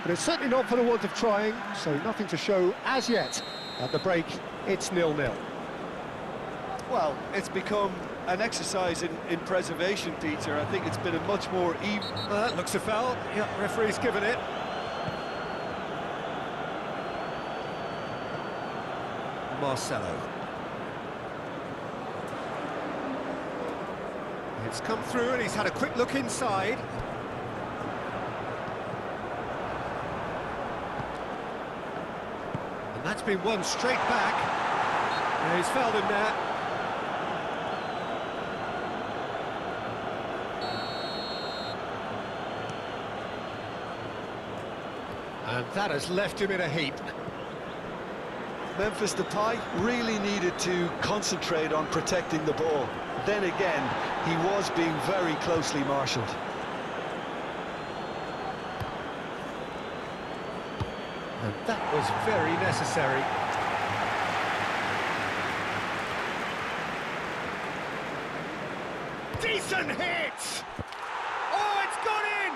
but it's certainly not for the want of trying, so nothing to show as yet. At the break, it's 0-0. Well, it's become an exercise in preservation, Peter. I think it's been a much more even... That looks a foul. Yeah, referee's given it. Marcelo. It's come through and he's had a quick look inside. And that's been won straight back. Yeah, he's fouled him there. And that has left him in a heap. Memphis Depay really needed to concentrate on protecting the ball. Then again, he was being very closely marshalled. And that was very necessary. Decent hit! Oh, it's gone in!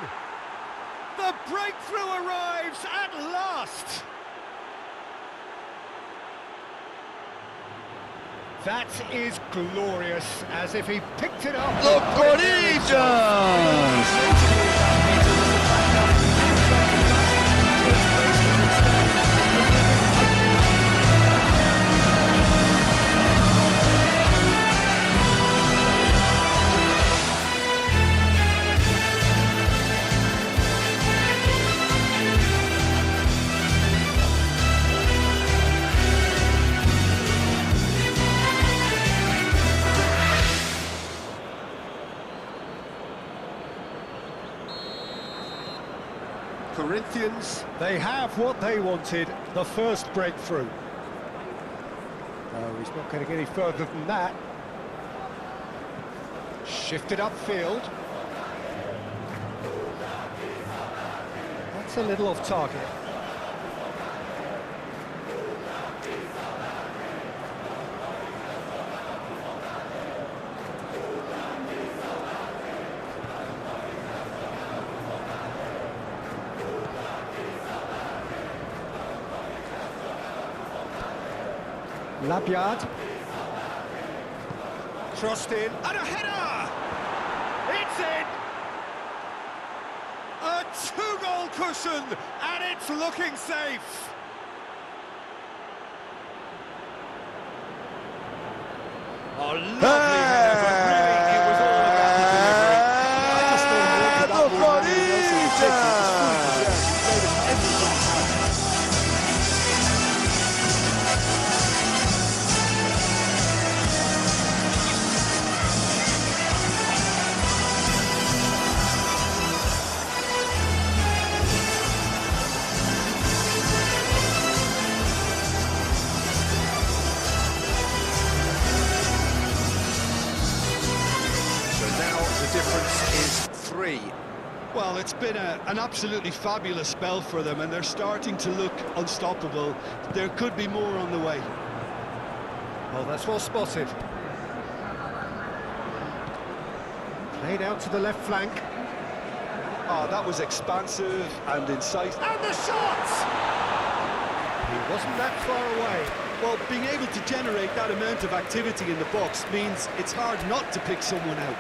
The breakthrough arrives at last! That is glorious, as if he picked it up. The Corinthians! Corinthians, they have what they wanted, the first breakthrough. No, he's not going to get any further than that. Shifted upfield. That's a little off target. Labyad. Crossed in. And a header! It's in! A two-goal cushion, and it's looking safe. Oh, lovely header, but really it was all about the delivery. I just don't look at that ball, anything else in particular. It was fully deserved. He played it everything he had. The difference is 3. Well, it's been an absolutely fabulous spell for them, and they're starting to look unstoppable. There could be more on the way. Well, that's well spotted. Played out to the left flank. Oh, that was expansive and incisive. And the shot! He wasn't that far away. Well, being able to generate that amount of activity in the box means it's hard not to pick someone out.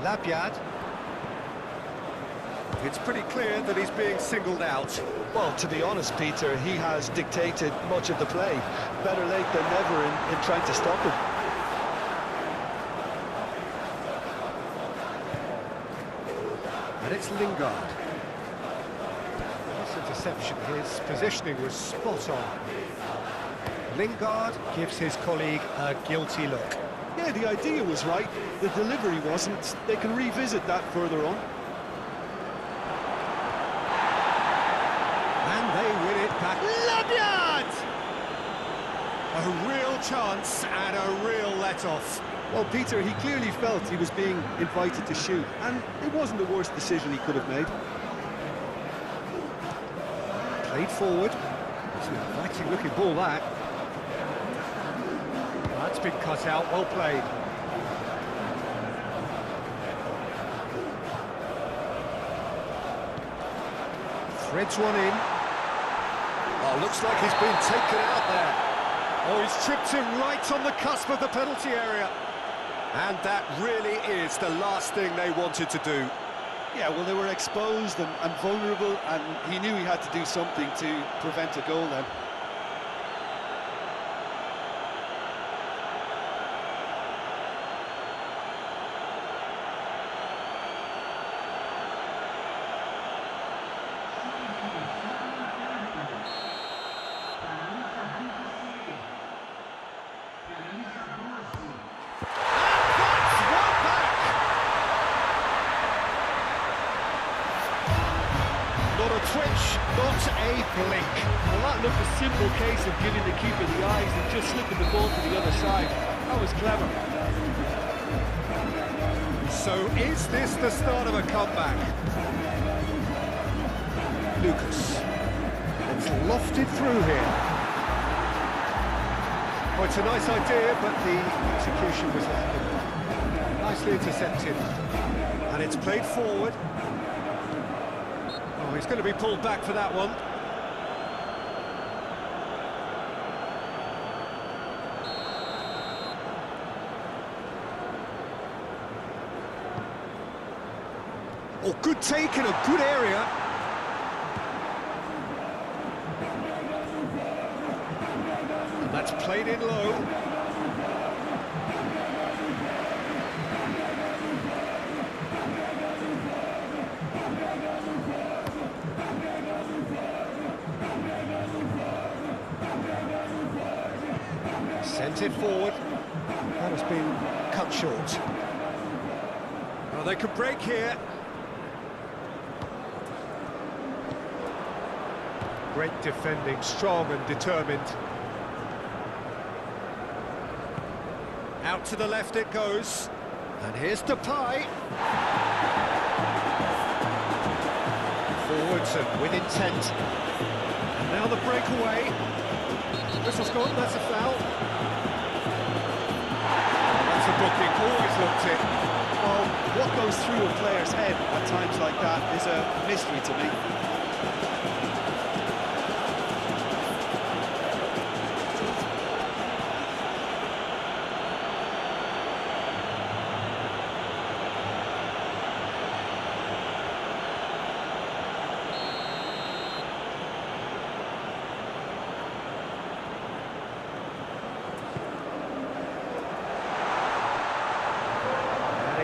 Labyad. It's pretty clear that he's being singled out. Well, to be honest, Peter, he has dictated much of the play. Better late than never in trying to stop him. And it's Lingard. This interception, his positioning was spot on. Lingard gives his colleague a guilty look. Yeah, the idea was right. The delivery wasn't. They can revisit that further on. And they win it back. Labyad! A real chance and a real let-off. Well, Peter, he clearly felt he was being invited to shoot, and it wasn't the worst decision he could have made. Played forward. It's an inviting-looking ball, that. That's been cut out, well played. Threads one in. Oh, looks like he's been taken out there. Oh, he's tripped him right on the cusp of the penalty area. And that really is the last thing they wanted to do. Yeah, well, they were exposed and vulnerable, and he knew he had to do something to prevent a goal then. Not a twitch, not a blink. Well, that looked a simple case of giving the keeper the eyes and just slipping the ball to the other side. That was clever. So is this the start of a comeback? Lucas. It's lofted through here. Oh, it's a nice idea, but the execution was lacking. Nicely intercepted. And it's played forward. Oh, he's going to be pulled back for that one. Oh, good take in a good area. And that's played in low. Sent it forward. That has been cut short. Oh, they could break here. Great defending, strong and determined. Out to the left it goes. And here's Depay. Forwards and with intent. And now the breakaway. Whistle's gone, that's a foul. That's a booking, always looked it. Well, what goes through a player's head at times like that is a mystery to me.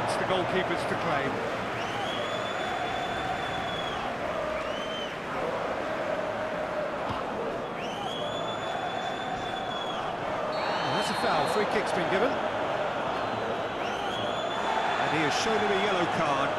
It's the goalkeepers to claim. And that's a foul, free kick's been given. And he has shown him a yellow card.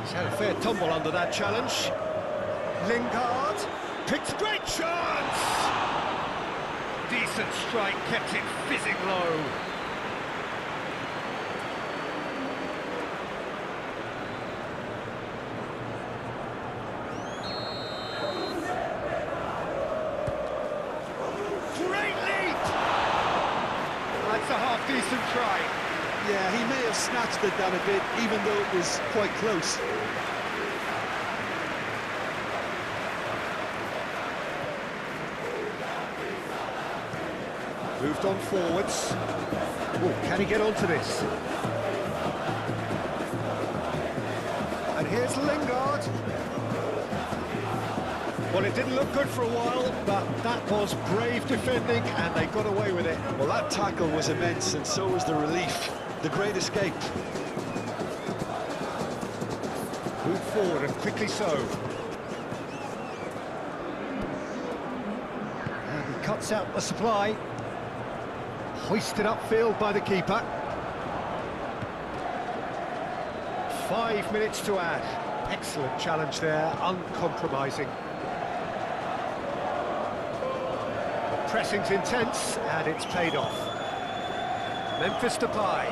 He's had a fair tumble under that challenge. Lingard picks a great chance! Decent strike, kept it fizzing low. Great lead! That's a half-decent try. Yeah, he may have snatched at that a bit, even though it was quite close. Moved on forwards. Oh, can he get onto this? And here's Lingard. Well, it didn't look good for a while, but that was brave defending, and they got away with it. Well, that tackle was immense, and so was the relief. The great escape. Move forward, and quickly so. And he cuts out the supply. Hoisted upfield by the keeper. 5 minutes to add. Excellent challenge there, uncompromising. The pressing's intense, and it's paid off. Memphis Depay.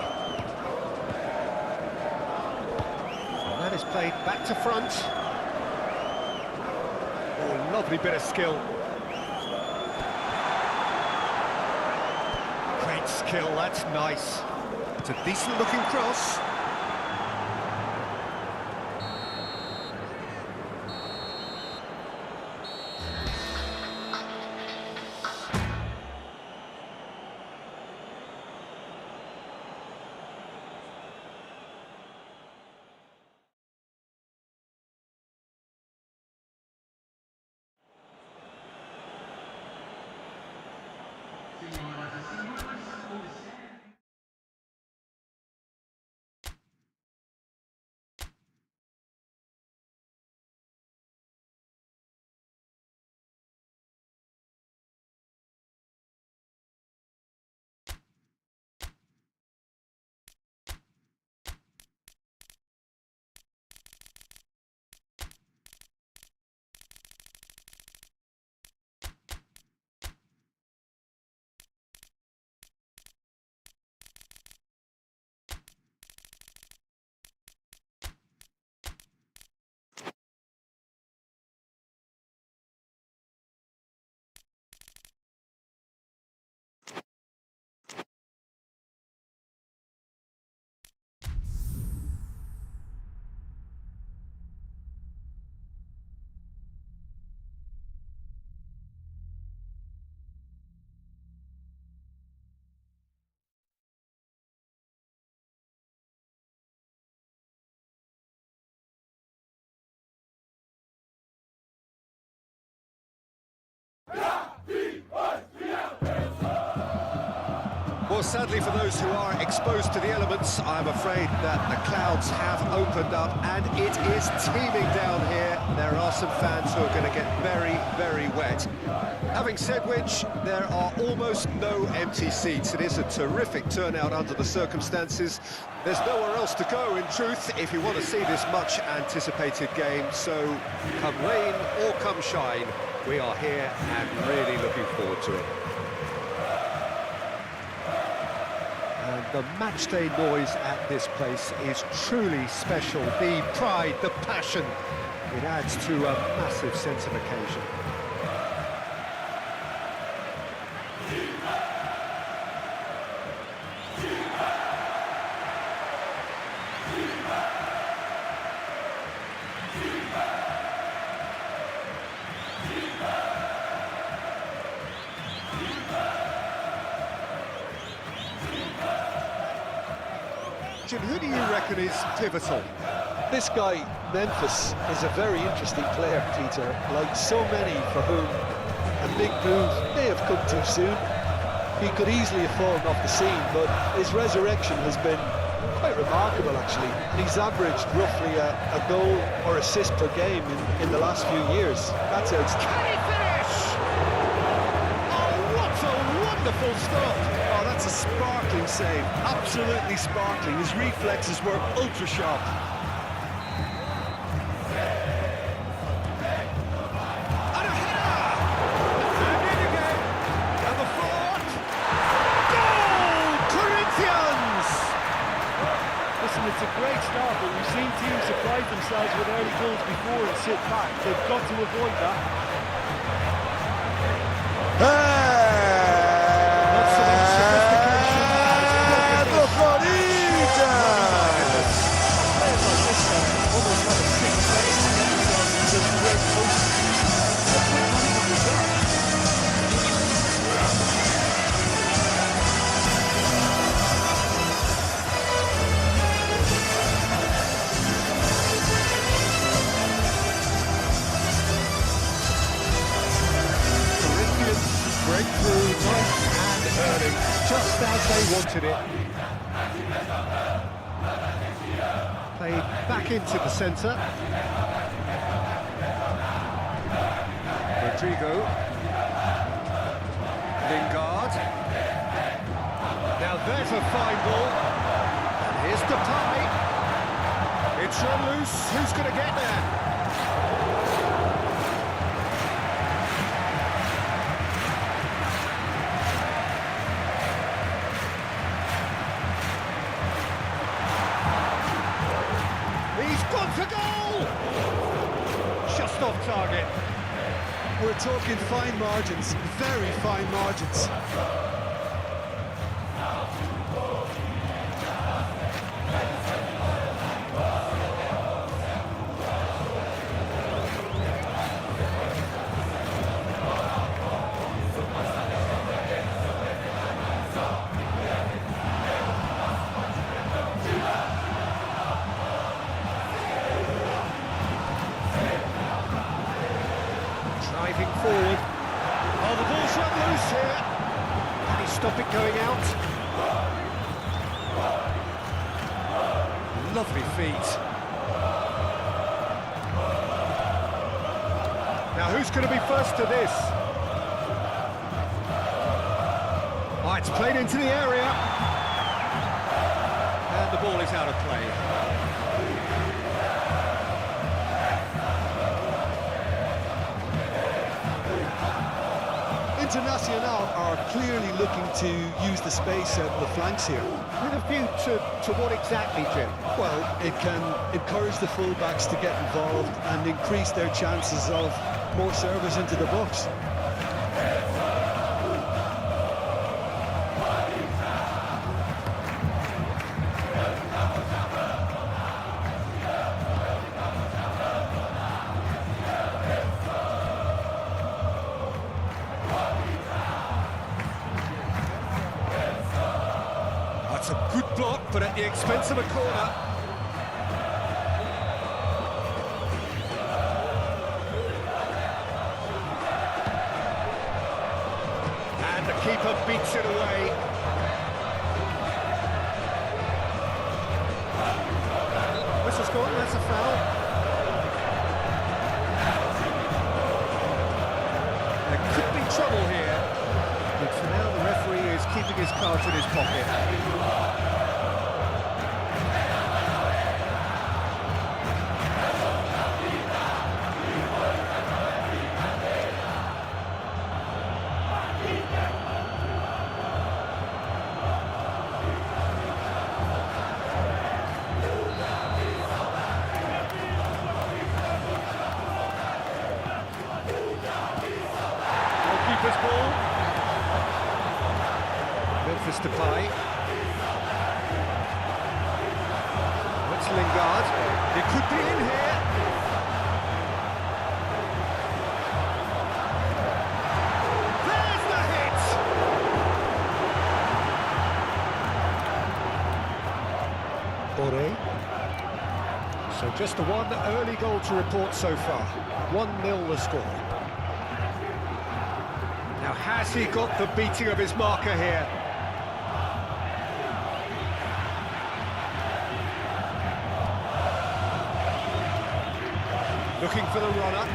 And that is played back to front. Oh, lovely bit of skill. Great skill, that's nice. It's a decent-looking cross. Well, sadly for those who are exposed to the elements, I'm afraid that the clouds have opened up and it is teeming down here. There are some fans who are going to get very, very wet. Having said which, there are almost no empty seats. It is a terrific turnout under the circumstances. There's nowhere else to go, in truth, if you want to see this much-anticipated game. So, come rain or come shine, we are here and really looking forward to it. And the matchday noise at this place is truly special. The pride, the passion, it adds to a massive sense of occasion. Who do you reckon is pivotal? This guy, Memphis, is a very interesting player, Peter. Like so many for whom a big move may have come too soon. He could easily have fallen off the scene, but his resurrection has been quite remarkable, actually. He's averaged roughly a goal or assist per game in the last few years. That's outstanding. Can he finish? Oh, what a wonderful stop! Oh, that's a sparkling save, absolutely sparkling. His reflexes were ultra sharp. And a header! And in again! And the fort! Goal! Corinthians! Listen, it's a great start, but we've seen teams surprise themselves with early goals before and sit back. They've got to avoid that. Breakthrough, nice and early, just as they wanted it. Played back into the centre. Rodrigo. Lingard. Now there's a fine ball. And here's Depay. It's run loose. Who's going to get there? For goal! Just off target. We're talking fine margins, very fine margins. Driving forward. Oh, the ball's run loose here. Can he stop it going out? Lovely feet. Now who's going to be first to this? Oh, it's played into the area. And the ball is out of play. Internacional are clearly looking to use the space at the flanks here. With a view to what exactly, Jim? Well, it can encourage the fullbacks to get involved and increase their chances of more service into the box. That's a good block, but at the expense of a corner. And the keeper beats it away. Scott, that's a foul. There could be trouble here, but for now the referee is keeping his cards in his pocket. Keeper's ball. Memphis Depay. It's Lingard. It could be in here. There's the hit! Boré. So just the one early goal to report so far. 1-0 the score. Now, has he got the beating of his marker here? Looking for the runner.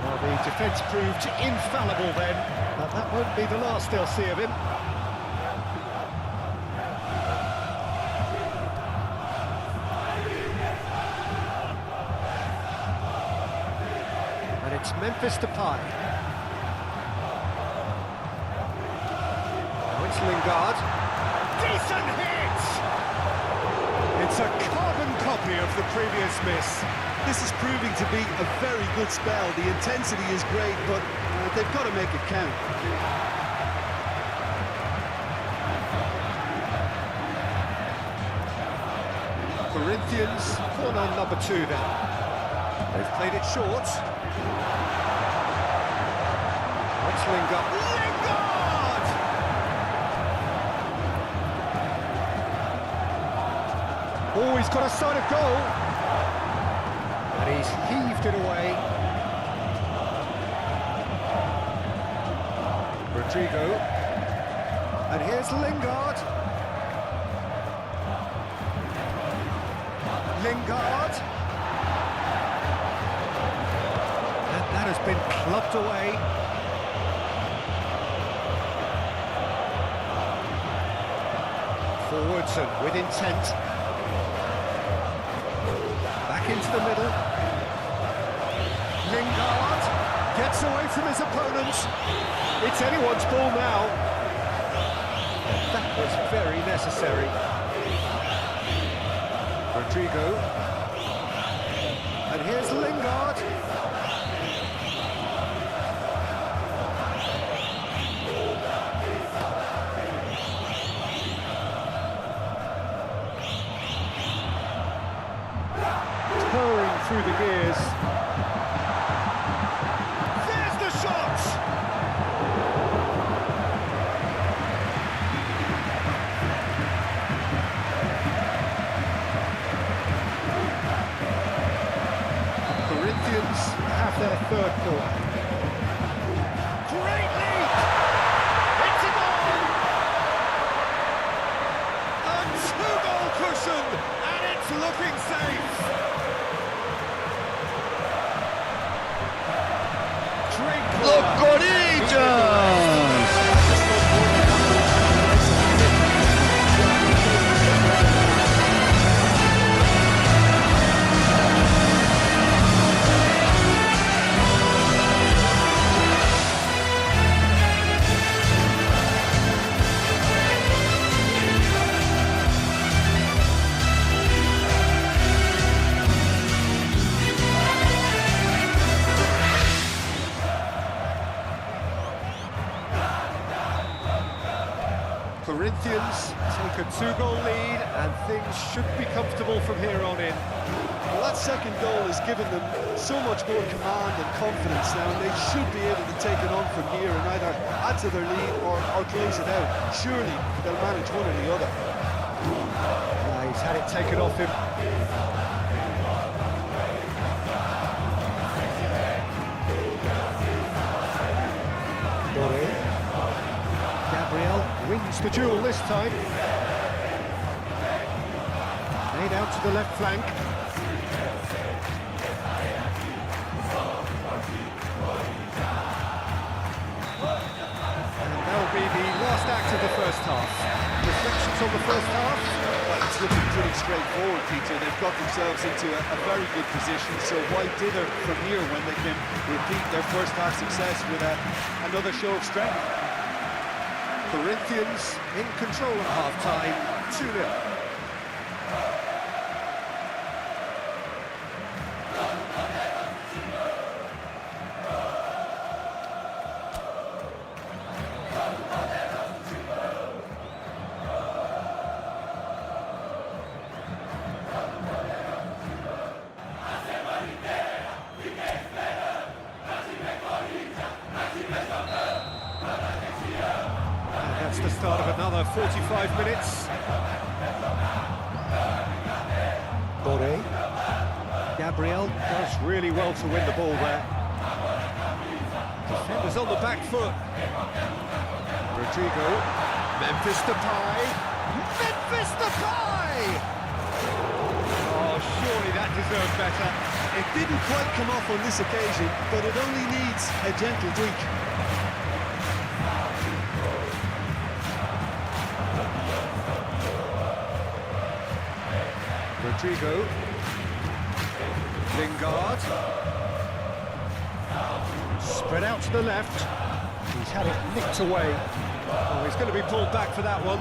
Well, the defence proved infallible then, but that won't be the last they'll see of him. And it's Memphis Depay. It's Lingard. Decent hit! It's a carbon copy of the previous miss. This is proving to be a very good spell. The intensity is great, but they've got to make it count. Corinthians, corner number 2 then. They've played it short. It's Lingard. Lingard! Oh, he's got a sight of goal. And he's heaved it away. Rodrigo. And here's Lingard. Lingard. And that has been clubbed away. Forwards and with intent. Back into the middle. Lingard gets away from his opponent. It's anyone's ball now. That was very necessary. Rodrigo. And here's Lingard. Purring through the gears. There's the shot! Corinthians have their third corner. Great lead! It's a goal! A two-goal cushion, and it's looking safe! ¡Los Corinthians! Corinthians take a two-goal lead and things should be comfortable from here on in. Well, that second goal has given them so much more command and confidence now, and they should be able to take it on from here and either add to their lead or close it out. Surely they'll manage one or the other. He's had it taken off him. Gabriel wins the duel this time. Played out to the left flank. And that'll be the last act of the first half. Reflections on the first half? Well, it's looking pretty straightforward, Peter. They've got themselves into a very good position, so why dither from here when they can repeat their first half success with another show of strength? Corinthians in control at half-time, 2-0. That's the start of another 45 minutes. Boré. Gabriel does really well to win the ball there. Defenders on the back foot. Rodrigo. Memphis Depay. Memphis Depay! Oh, surely that deserved better. It didn't quite come off on this occasion, but it only needs a gentle tweak. Rodrigo. Lingard. Spread out to the left. He's had it nicked away. Oh, he's going to be pulled back for that one.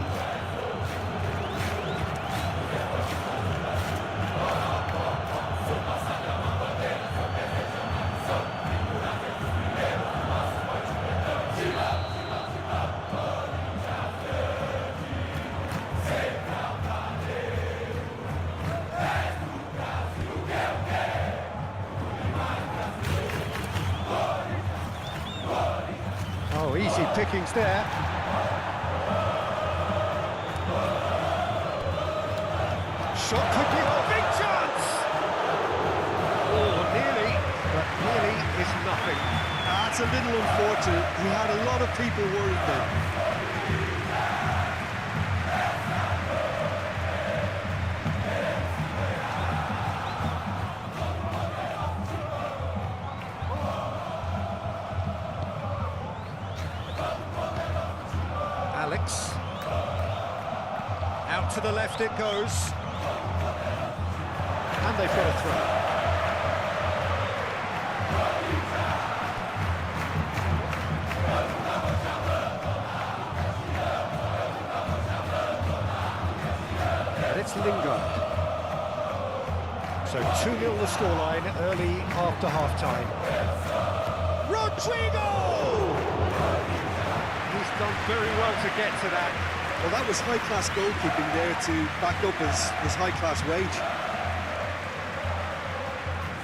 Oh, easy pickings there. Shot could be a big chance! Oh, nearly, but nearly is nothing. That's a little unfortunate. He had a lot of people worried then. Alex. Out to the left it goes. And they've got a throw. And it's Lingard. So 2-0 the scoreline early after half-time. Rodrigo! He's done very well to get to that. Well, that was high-class goalkeeping there to back up his high-class wage.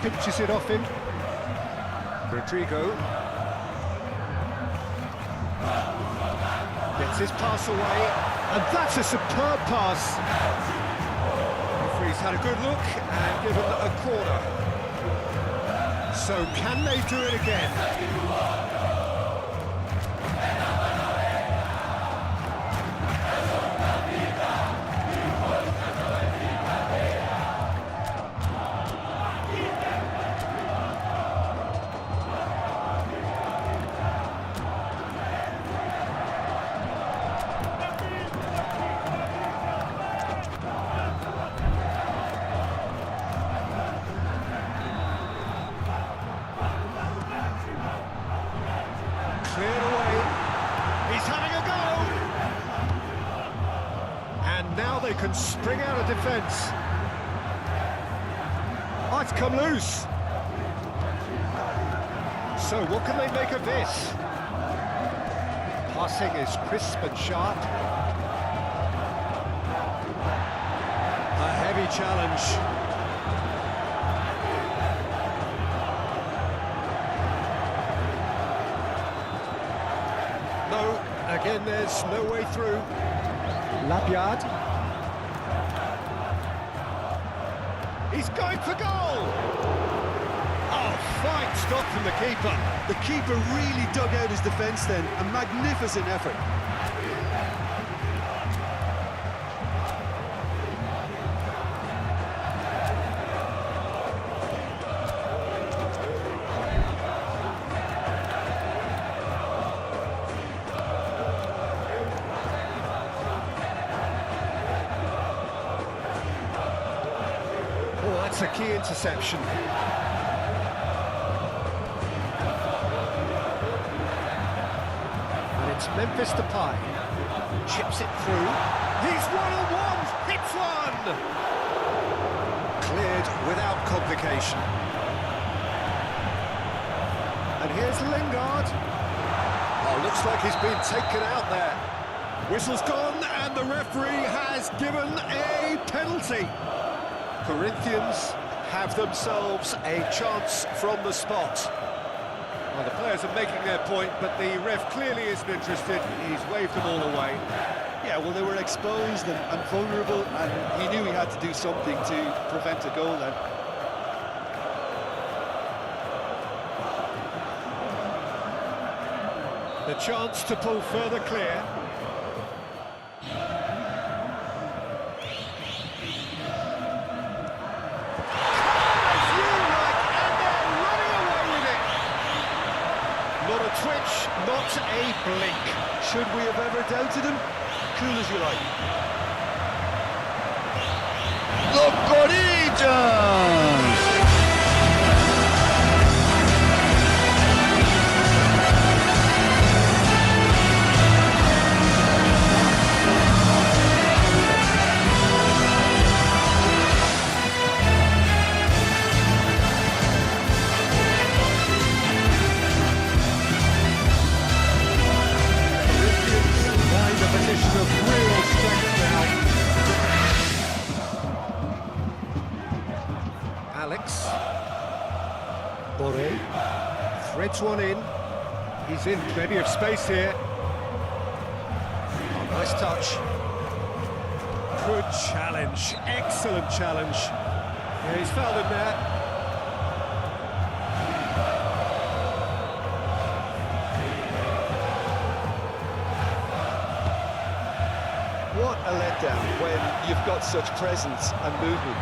Pinches it off him. Rodrigo. Gets his pass away. And that's a superb pass. Referee's had a good look and given a corner. So can they do it again? Cleared away. He's having a go. And now they can spring out of defence. Oh, it's come loose. So what can they make of this? Passing is crisp and sharp. A heavy challenge. No, again, there's no way through. Labyad. He's going for goal! Oh, fine stop from the keeper. The keeper really dug out his defence then. A magnificent effort. That's a key interception. And it's Memphis Depay. Chips it through. He's one-on-one, hits one! Cleared without complication. And here's Lingard. Oh, looks like he's been taken out there. Whistle's gone, and the referee has given a penalty. Corinthians have themselves a chance from the spot. Well, the players are making their point, but the ref clearly isn't interested. He's waved them all away. Yeah, well, they were exposed and vulnerable, and he knew he had to do something to prevent a goal then. The chance to pull further clear. Not a twitch, not a blink. Should we have ever doubted him? Cool as you like. The Corinthians! Find a position of real strength now. Alex. Boré. Threads one in. He's in plenty of space here. Oh, nice touch. Good challenge. Excellent challenge. Yeah, he's fouled him there. What a letdown when you've got such presence and movement.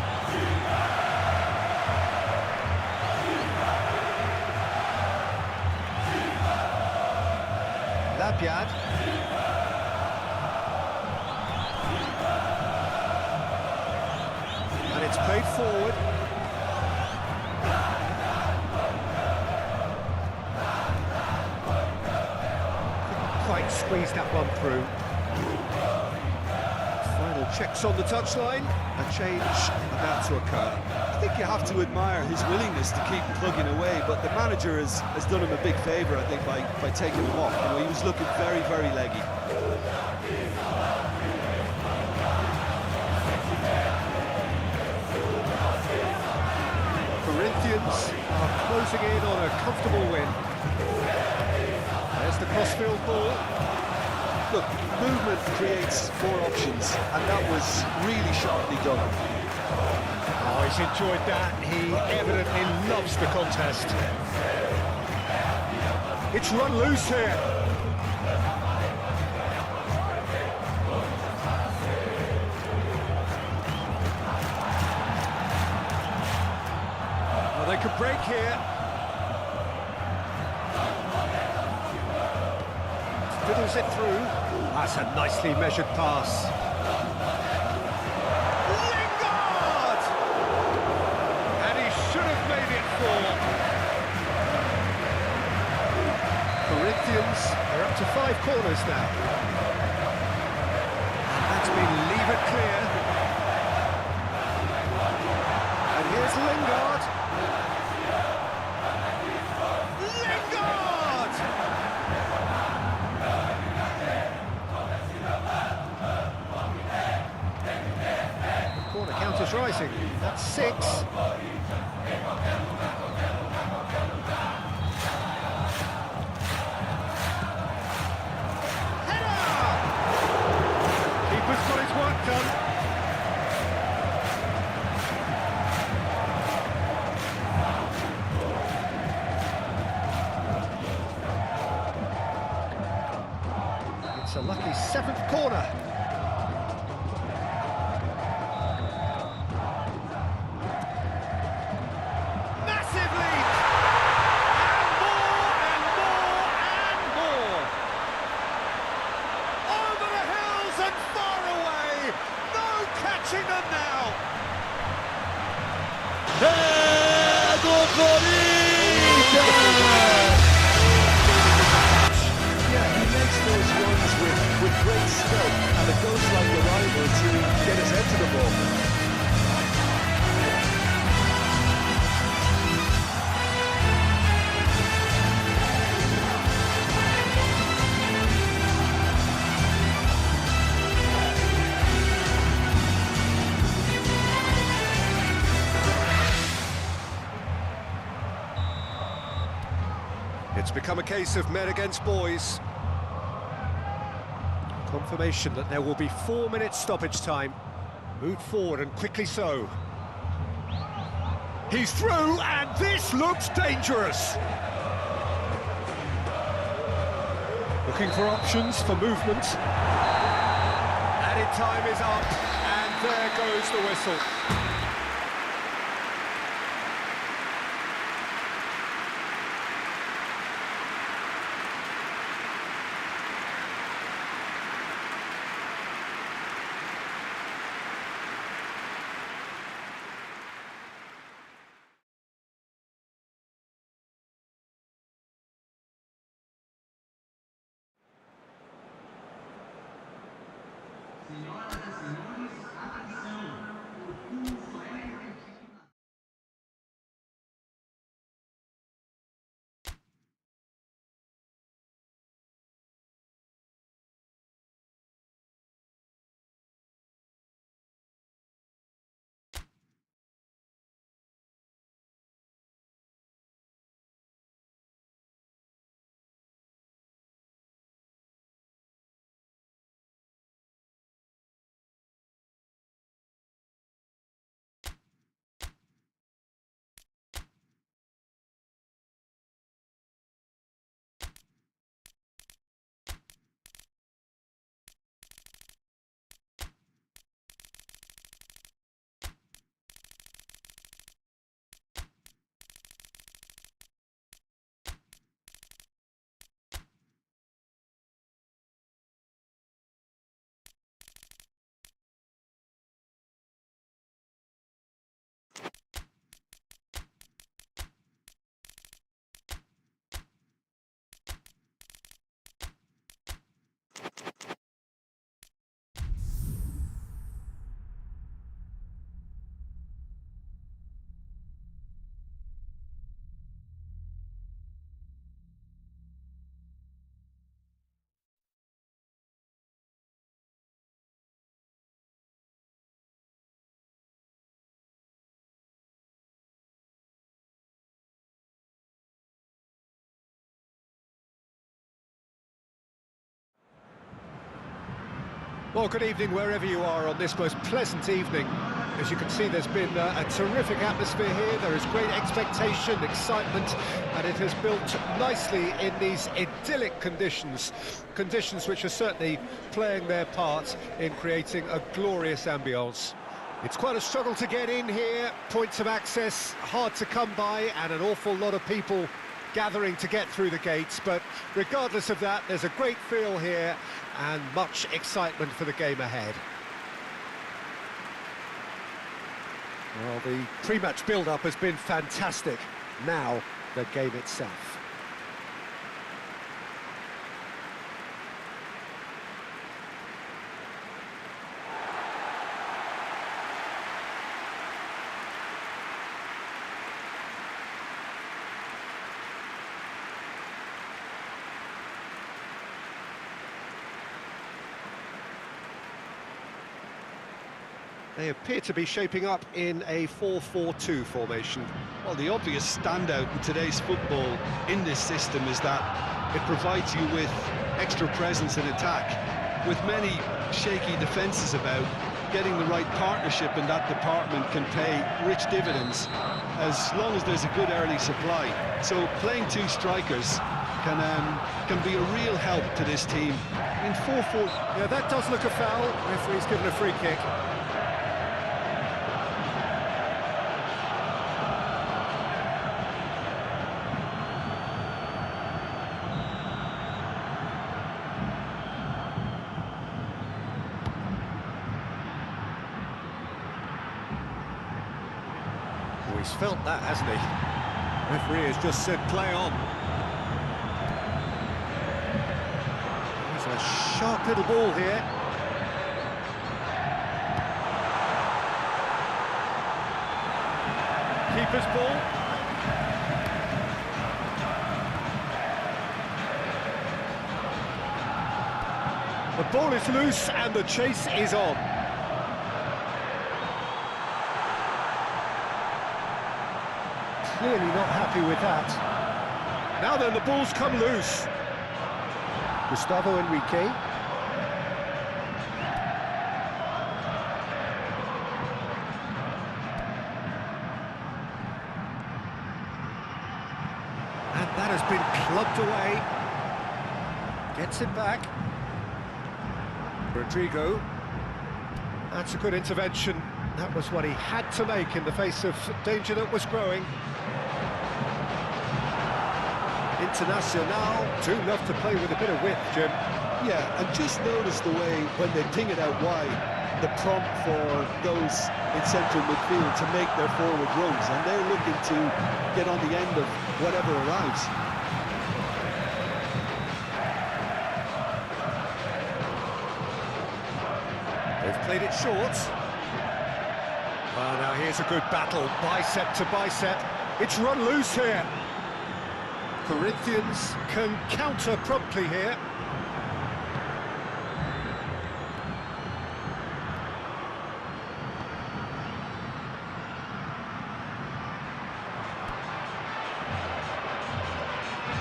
Labyad. And it's played forward. Couldn't quite squeeze that one through. Final checks on the touchline. A change about to occur. I think you have to admire his willingness to keep plugging away, but the manager has done him a big favour, I think, by taking him off. You know, he was looking very, very leggy. Corinthians are closing in on a comfortable win. There's the crossfield ball. Look, movement creates more options, and that was really sharply done. Oh, he's enjoyed that. He evidently loves the contest. It's run loose here. Well, they could break here. Fiddles it through. That's a nicely measured pass. Lingard! And he should have made it four. Corinthians are up to 5 corners now. And that's been levered clear. And here's Lingard. Lingard! Corner count is rising. That's 6. Keeper's got his work done. It's a lucky 7th corner. Massive lead! And more! Over the hills and far away! No catching them now! football. It's become a case of men against boys. Confirmation that there will be 4 minutes stoppage time. Moved forward and quickly so. He's through, and this looks dangerous. Looking for options for movement. Added time is up, and there goes the whistle. Well, good evening wherever you are on this most pleasant evening. As you can see, there's been a terrific atmosphere here. There is great expectation, excitement, and it has built nicely in these idyllic conditions. Conditions which are certainly playing their part in creating a glorious ambience. It's quite a struggle to get in here, points of access hard to come by, and an awful lot of people gathering to get through the gates, but regardless of that, there's a great feel here and much excitement for the game ahead. Well, the pre-match build-up has been fantastic. Now, the game itself. They appear to be shaping up in a 4-4-2 formation. Well, the obvious standout in today's football in this system is that it provides you with extra presence in attack. With many shaky defences about, getting the right partnership in that department can pay rich dividends, as long as there's a good early supply. So playing two strikers can be a real help to this team. In 4-4... Yeah, that does look a foul. Referee's given a free kick. He's felt that, hasn't he? Referee has just said play on. There's a sharp little ball here. keeper's ball. The ball is loose and the chase is on. Clearly not happy with that. Now then, the ball's come loose. Gustavo Enrique. And that has been clubbed away. Gets it back. Rodrigo. That's a good intervention. That was what he had to make in the face of danger that was growing. Internacional do love to play with a bit of width, Jim. Yeah, and just notice the way when they ping it out wide, the prompt for those in central midfield to make their forward runs, and they're looking to get on the end of whatever arrives. They've played it short. Well, now here's a good battle, bicep to bicep. It's run loose here. Corinthians can counter promptly here.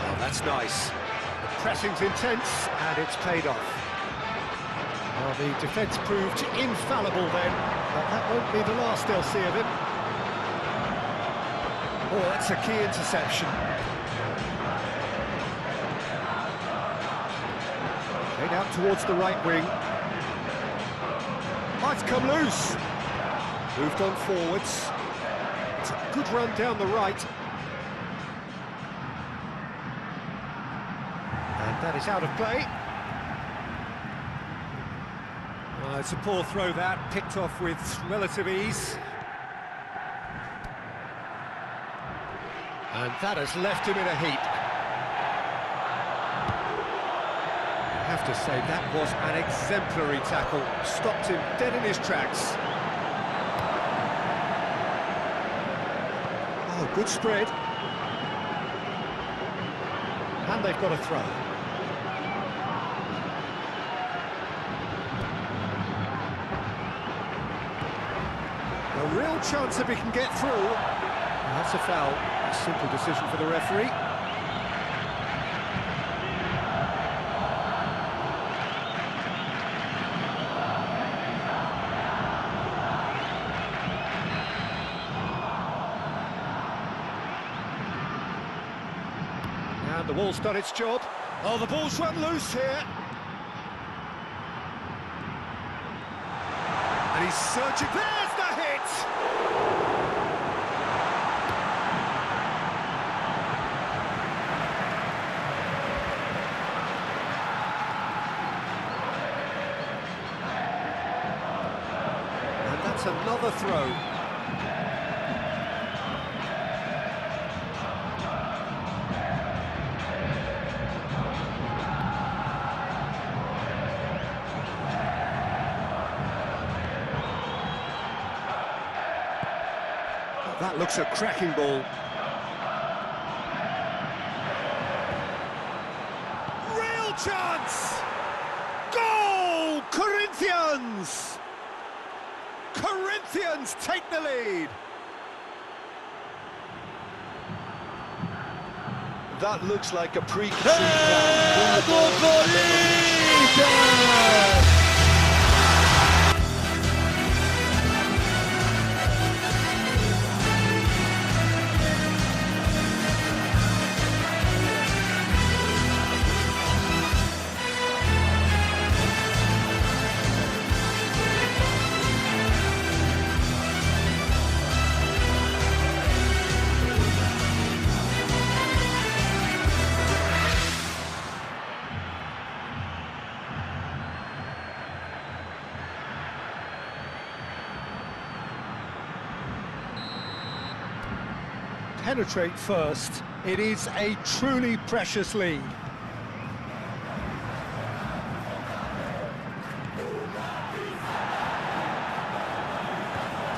Oh, that's nice. The pressing's intense and it's paid off. Well, the defence proved infallible then, but that won't be the last they'll see of him. Oh, that's a key interception. Played out towards the right wing. Might come loose. Moved on forwards. It's a good run down the right. And that is out of play. It's a poor throw that, picked off with relative ease. And that has left him in a heap. I have to say, that was an exemplary tackle. Stopped him dead in his tracks. Oh, good spread. And they've got a throw. A real chance if he can get through. And that's a foul. A simple decision for the referee. And the ball's done its job. Oh, the ball's run loose here. And he's searching. There's the hit! And that's another throw. That looks a cracking ball. Real chance! Goal! Corinthians! Corinthians take the lead! That looks like a preconceived plan. Penetrate first. It is a truly precious lead.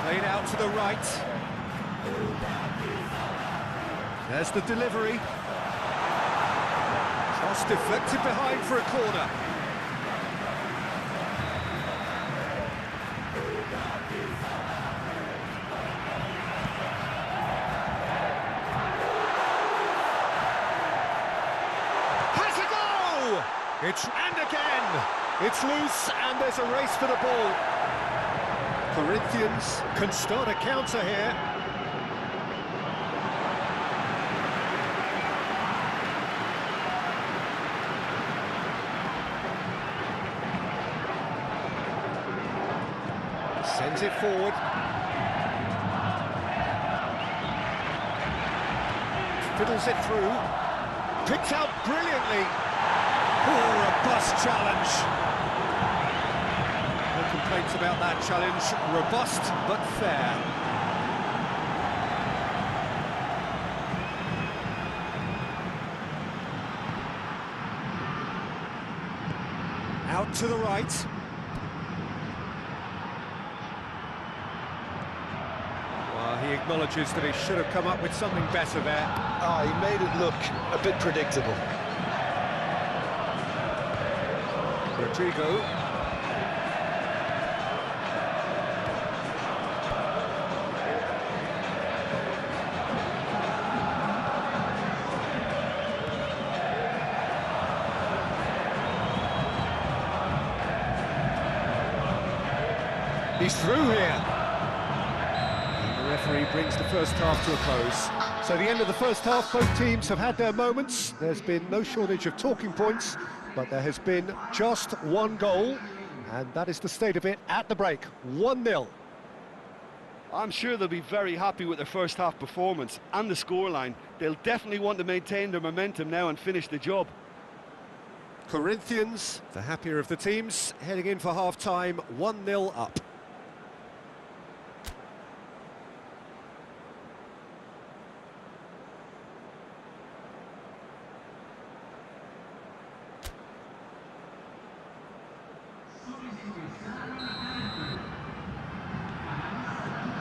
Played out to the right. There's the delivery. Cross deflected behind for a corner. Has a goal! And again! It's loose and there's a race for the ball. Corinthians can start a counter here. Sends it forward. Fiddles it through. Picked out brilliantly. Oh, robust challenge. No complaints about that challenge. Robust but fair. Out to the right. He acknowledges that he should have come up with something better there. He made it look a bit predictable. Rodrigo. He's through here. The referee brings the first half to a close. So the end of the first half, both teams have had their moments. There's been no shortage of talking points, but there has been just one goal, and that is the state of it at the break. 1-0. I'm sure they'll be very happy with their first half performance and the scoreline. They'll definitely want to maintain their momentum now and finish the job. Corinthians, the happier of the teams, heading in for half-time, 1-0 up.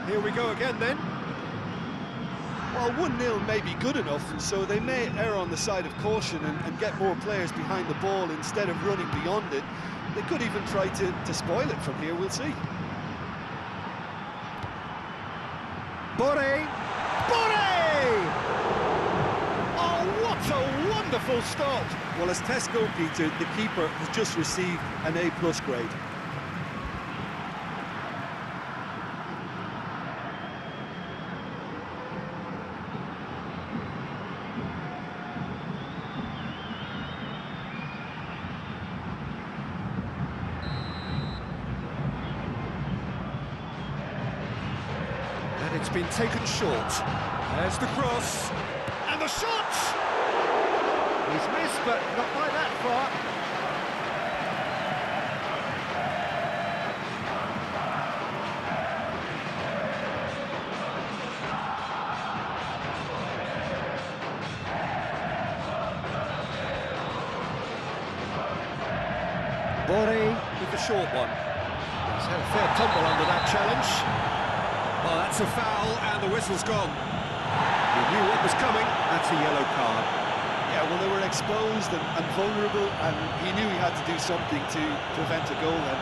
Here we go again then. Well, 1-0 may be good enough, so they may err on the side of caution and get more players behind the ball instead of running beyond it. They could even try to spoil it from here, we'll see. Boré! Oh, what a wonderful stop! Well, as test goalkeeper, the keeper has just received an A+ grade. It's been taken short. There's the cross. And the shot! He's missed, but not by that far. Boré with the short one. He's had a fair tumble under that challenge. Well, that's a foul, and the whistle's gone. He knew what was coming. That's a yellow card. Yeah, well, they were exposed and vulnerable, and he knew he had to do something to prevent a goal then.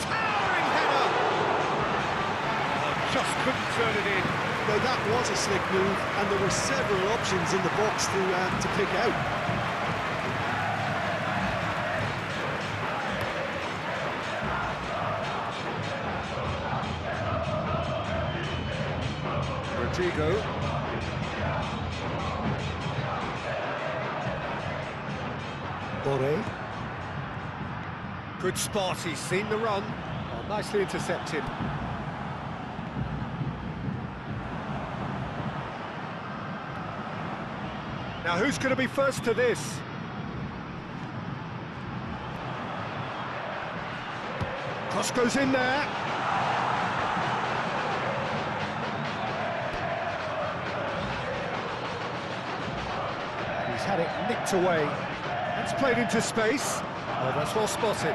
Towering header! Oh, just couldn't turn it in. Now, that was a slick move, and there were several options in the box to pick out. Rodrigo. Boré. Good spot, he's seen the run. Oh, nicely intercepted. Now who's going to be first to this? Cross goes in there. He's had it nicked away. It's played into space. Oh, that's well spotted.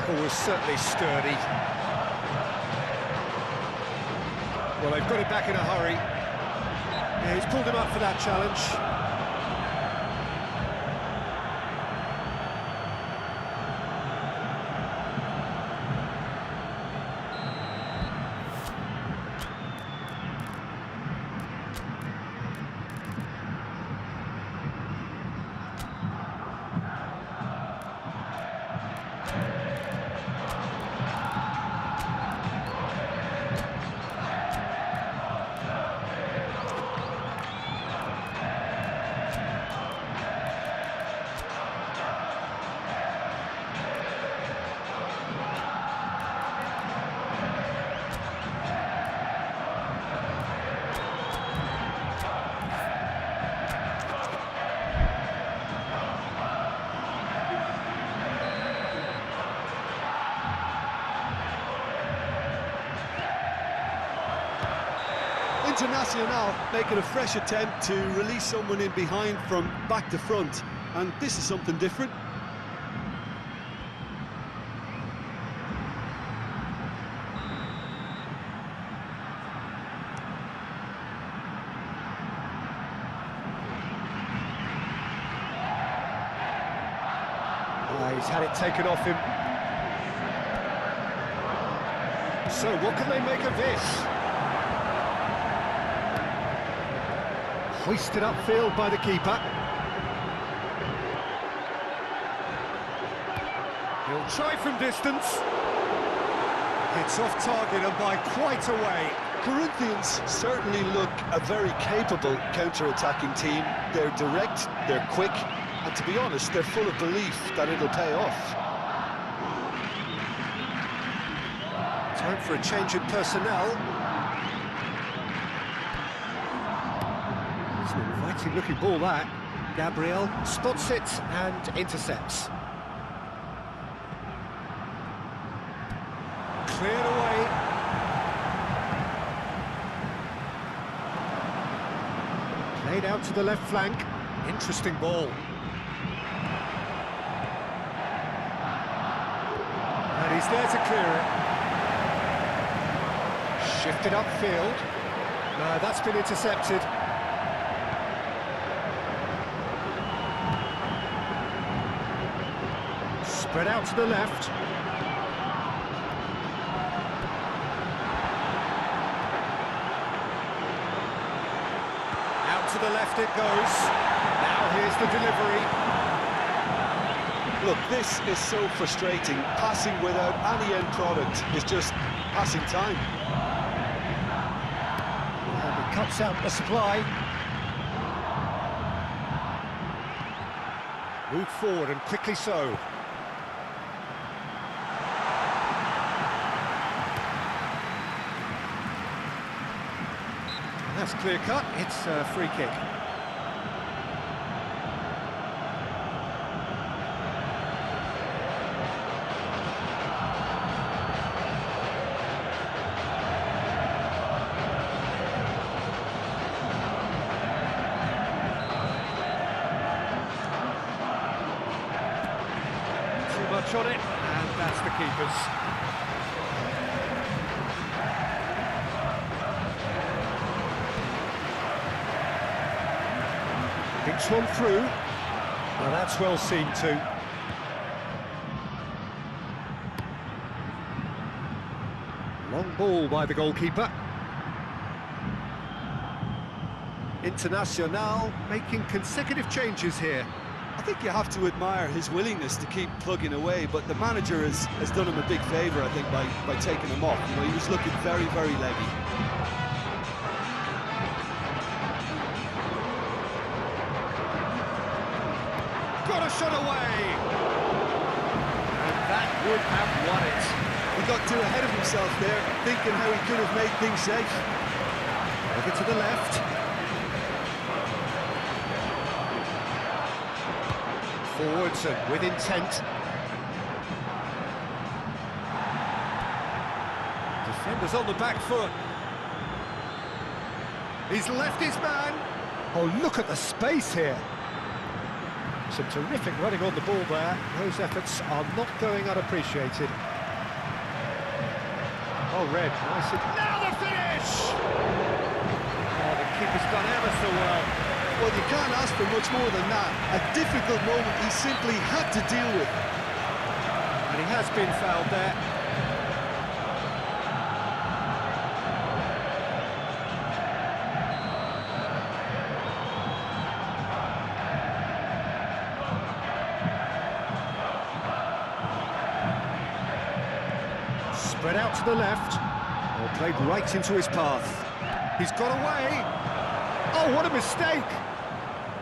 tackle was certainly sturdy. Well, they've got it back in a hurry. Yeah, he's pulled him up for that challenge. Internacional making a fresh attempt to release someone in behind from back to front, and this is something different. He's had it taken off him. So what can they make of this? Hoisted upfield by the keeper. He'll try from distance. It's off target and by quite a way. Corinthians certainly look a very capable counter-attacking team. They're direct, they're quick, and to be honest, they're full of belief that it'll pay off. Time for a change in personnel. It's an inviting looking ball, that. Gabriel spots it and intercepts. Cleared away. Played out to the left flank. Interesting ball. And he's there to clear it. Shifted upfield. No, that's been intercepted. Spread out to the left. Out to the left it goes. Now here's the delivery. Look, this is so frustrating. Passing without any end product is just passing time. And he cuts out the supply. Moved forward and quickly so. That's clear cut, it's a free kick. Too much on it, and that's the keeper's. Pinch one through. Well, that's well seen too. Long ball by the goalkeeper. Internacional making consecutive changes here. I think you have to admire his willingness to keep plugging away, but the manager has done him a big favour, I think, by taking him off. You know, he was looking very, very leggy. Got a shot away! And that would have won it. He got too ahead of himself there, thinking how he could have made things safe. Over to the left. Forwards and with intent. Defenders on the back foot. He's left his man. Oh, look at the space here. Some terrific running on the ball there. Those efforts are not going unappreciated. Oh, Red, nice. Now the finish! Oh, the keeper's done ever so well. Well, you can't ask for much more than that. A difficult moment he simply had to deal with. And he has been fouled there. Spread out to the left. Oh, played right into his path. He's got away. Oh, what a mistake!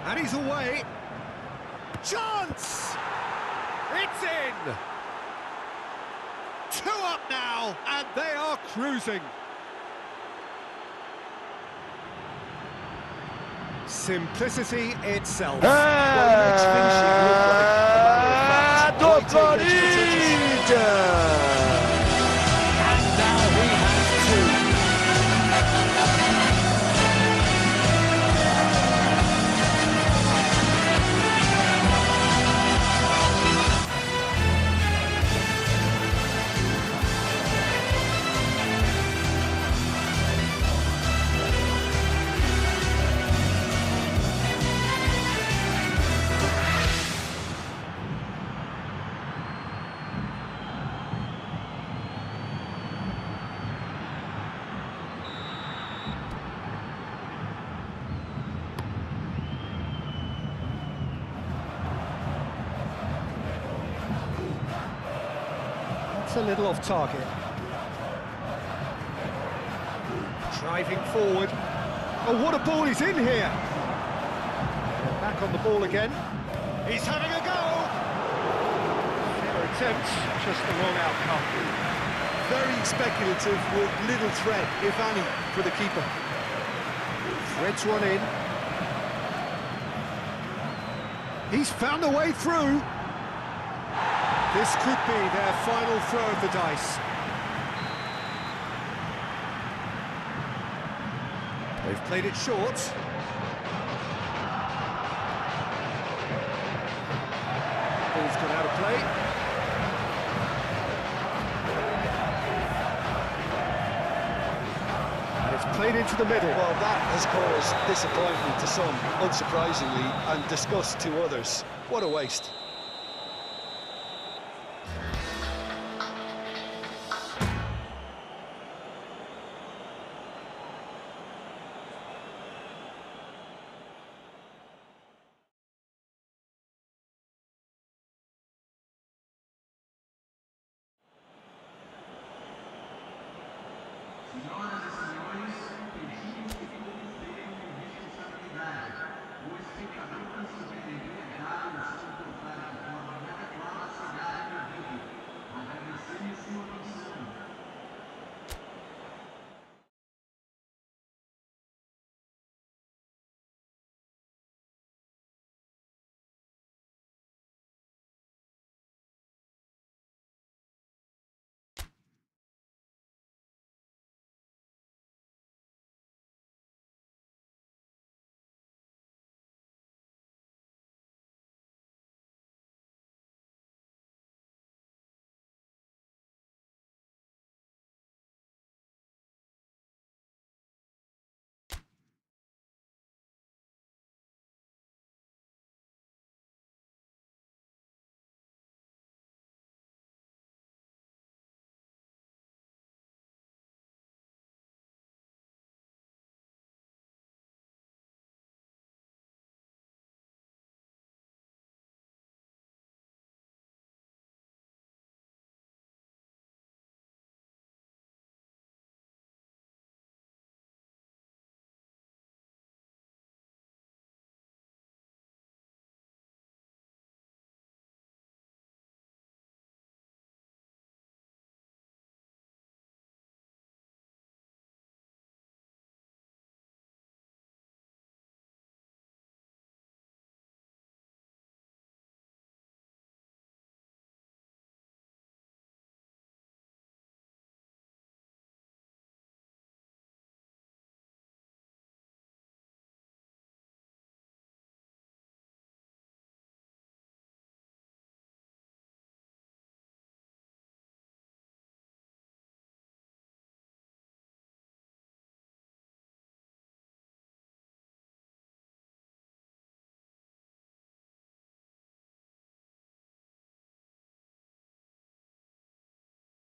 And he's away. Chance! It's in! 2 up now, and they are cruising. Simplicity itself. Well, the next finishing looked like a matter of fact, might take extra touches. And now he has 2. A little off target. Driving forward. Oh, what a ball he's in here! And back on the ball again. He's having a go! Fair attempt, just the wrong outcome. Very speculative with little threat, if any, for the keeper. Threads one in. He's found a way through. This could be their final throw of the dice. They've played it short. Ball's gone out of play. And it's played into the middle. Well, that has caused disappointment to some, unsurprisingly, and disgust to others. What a waste.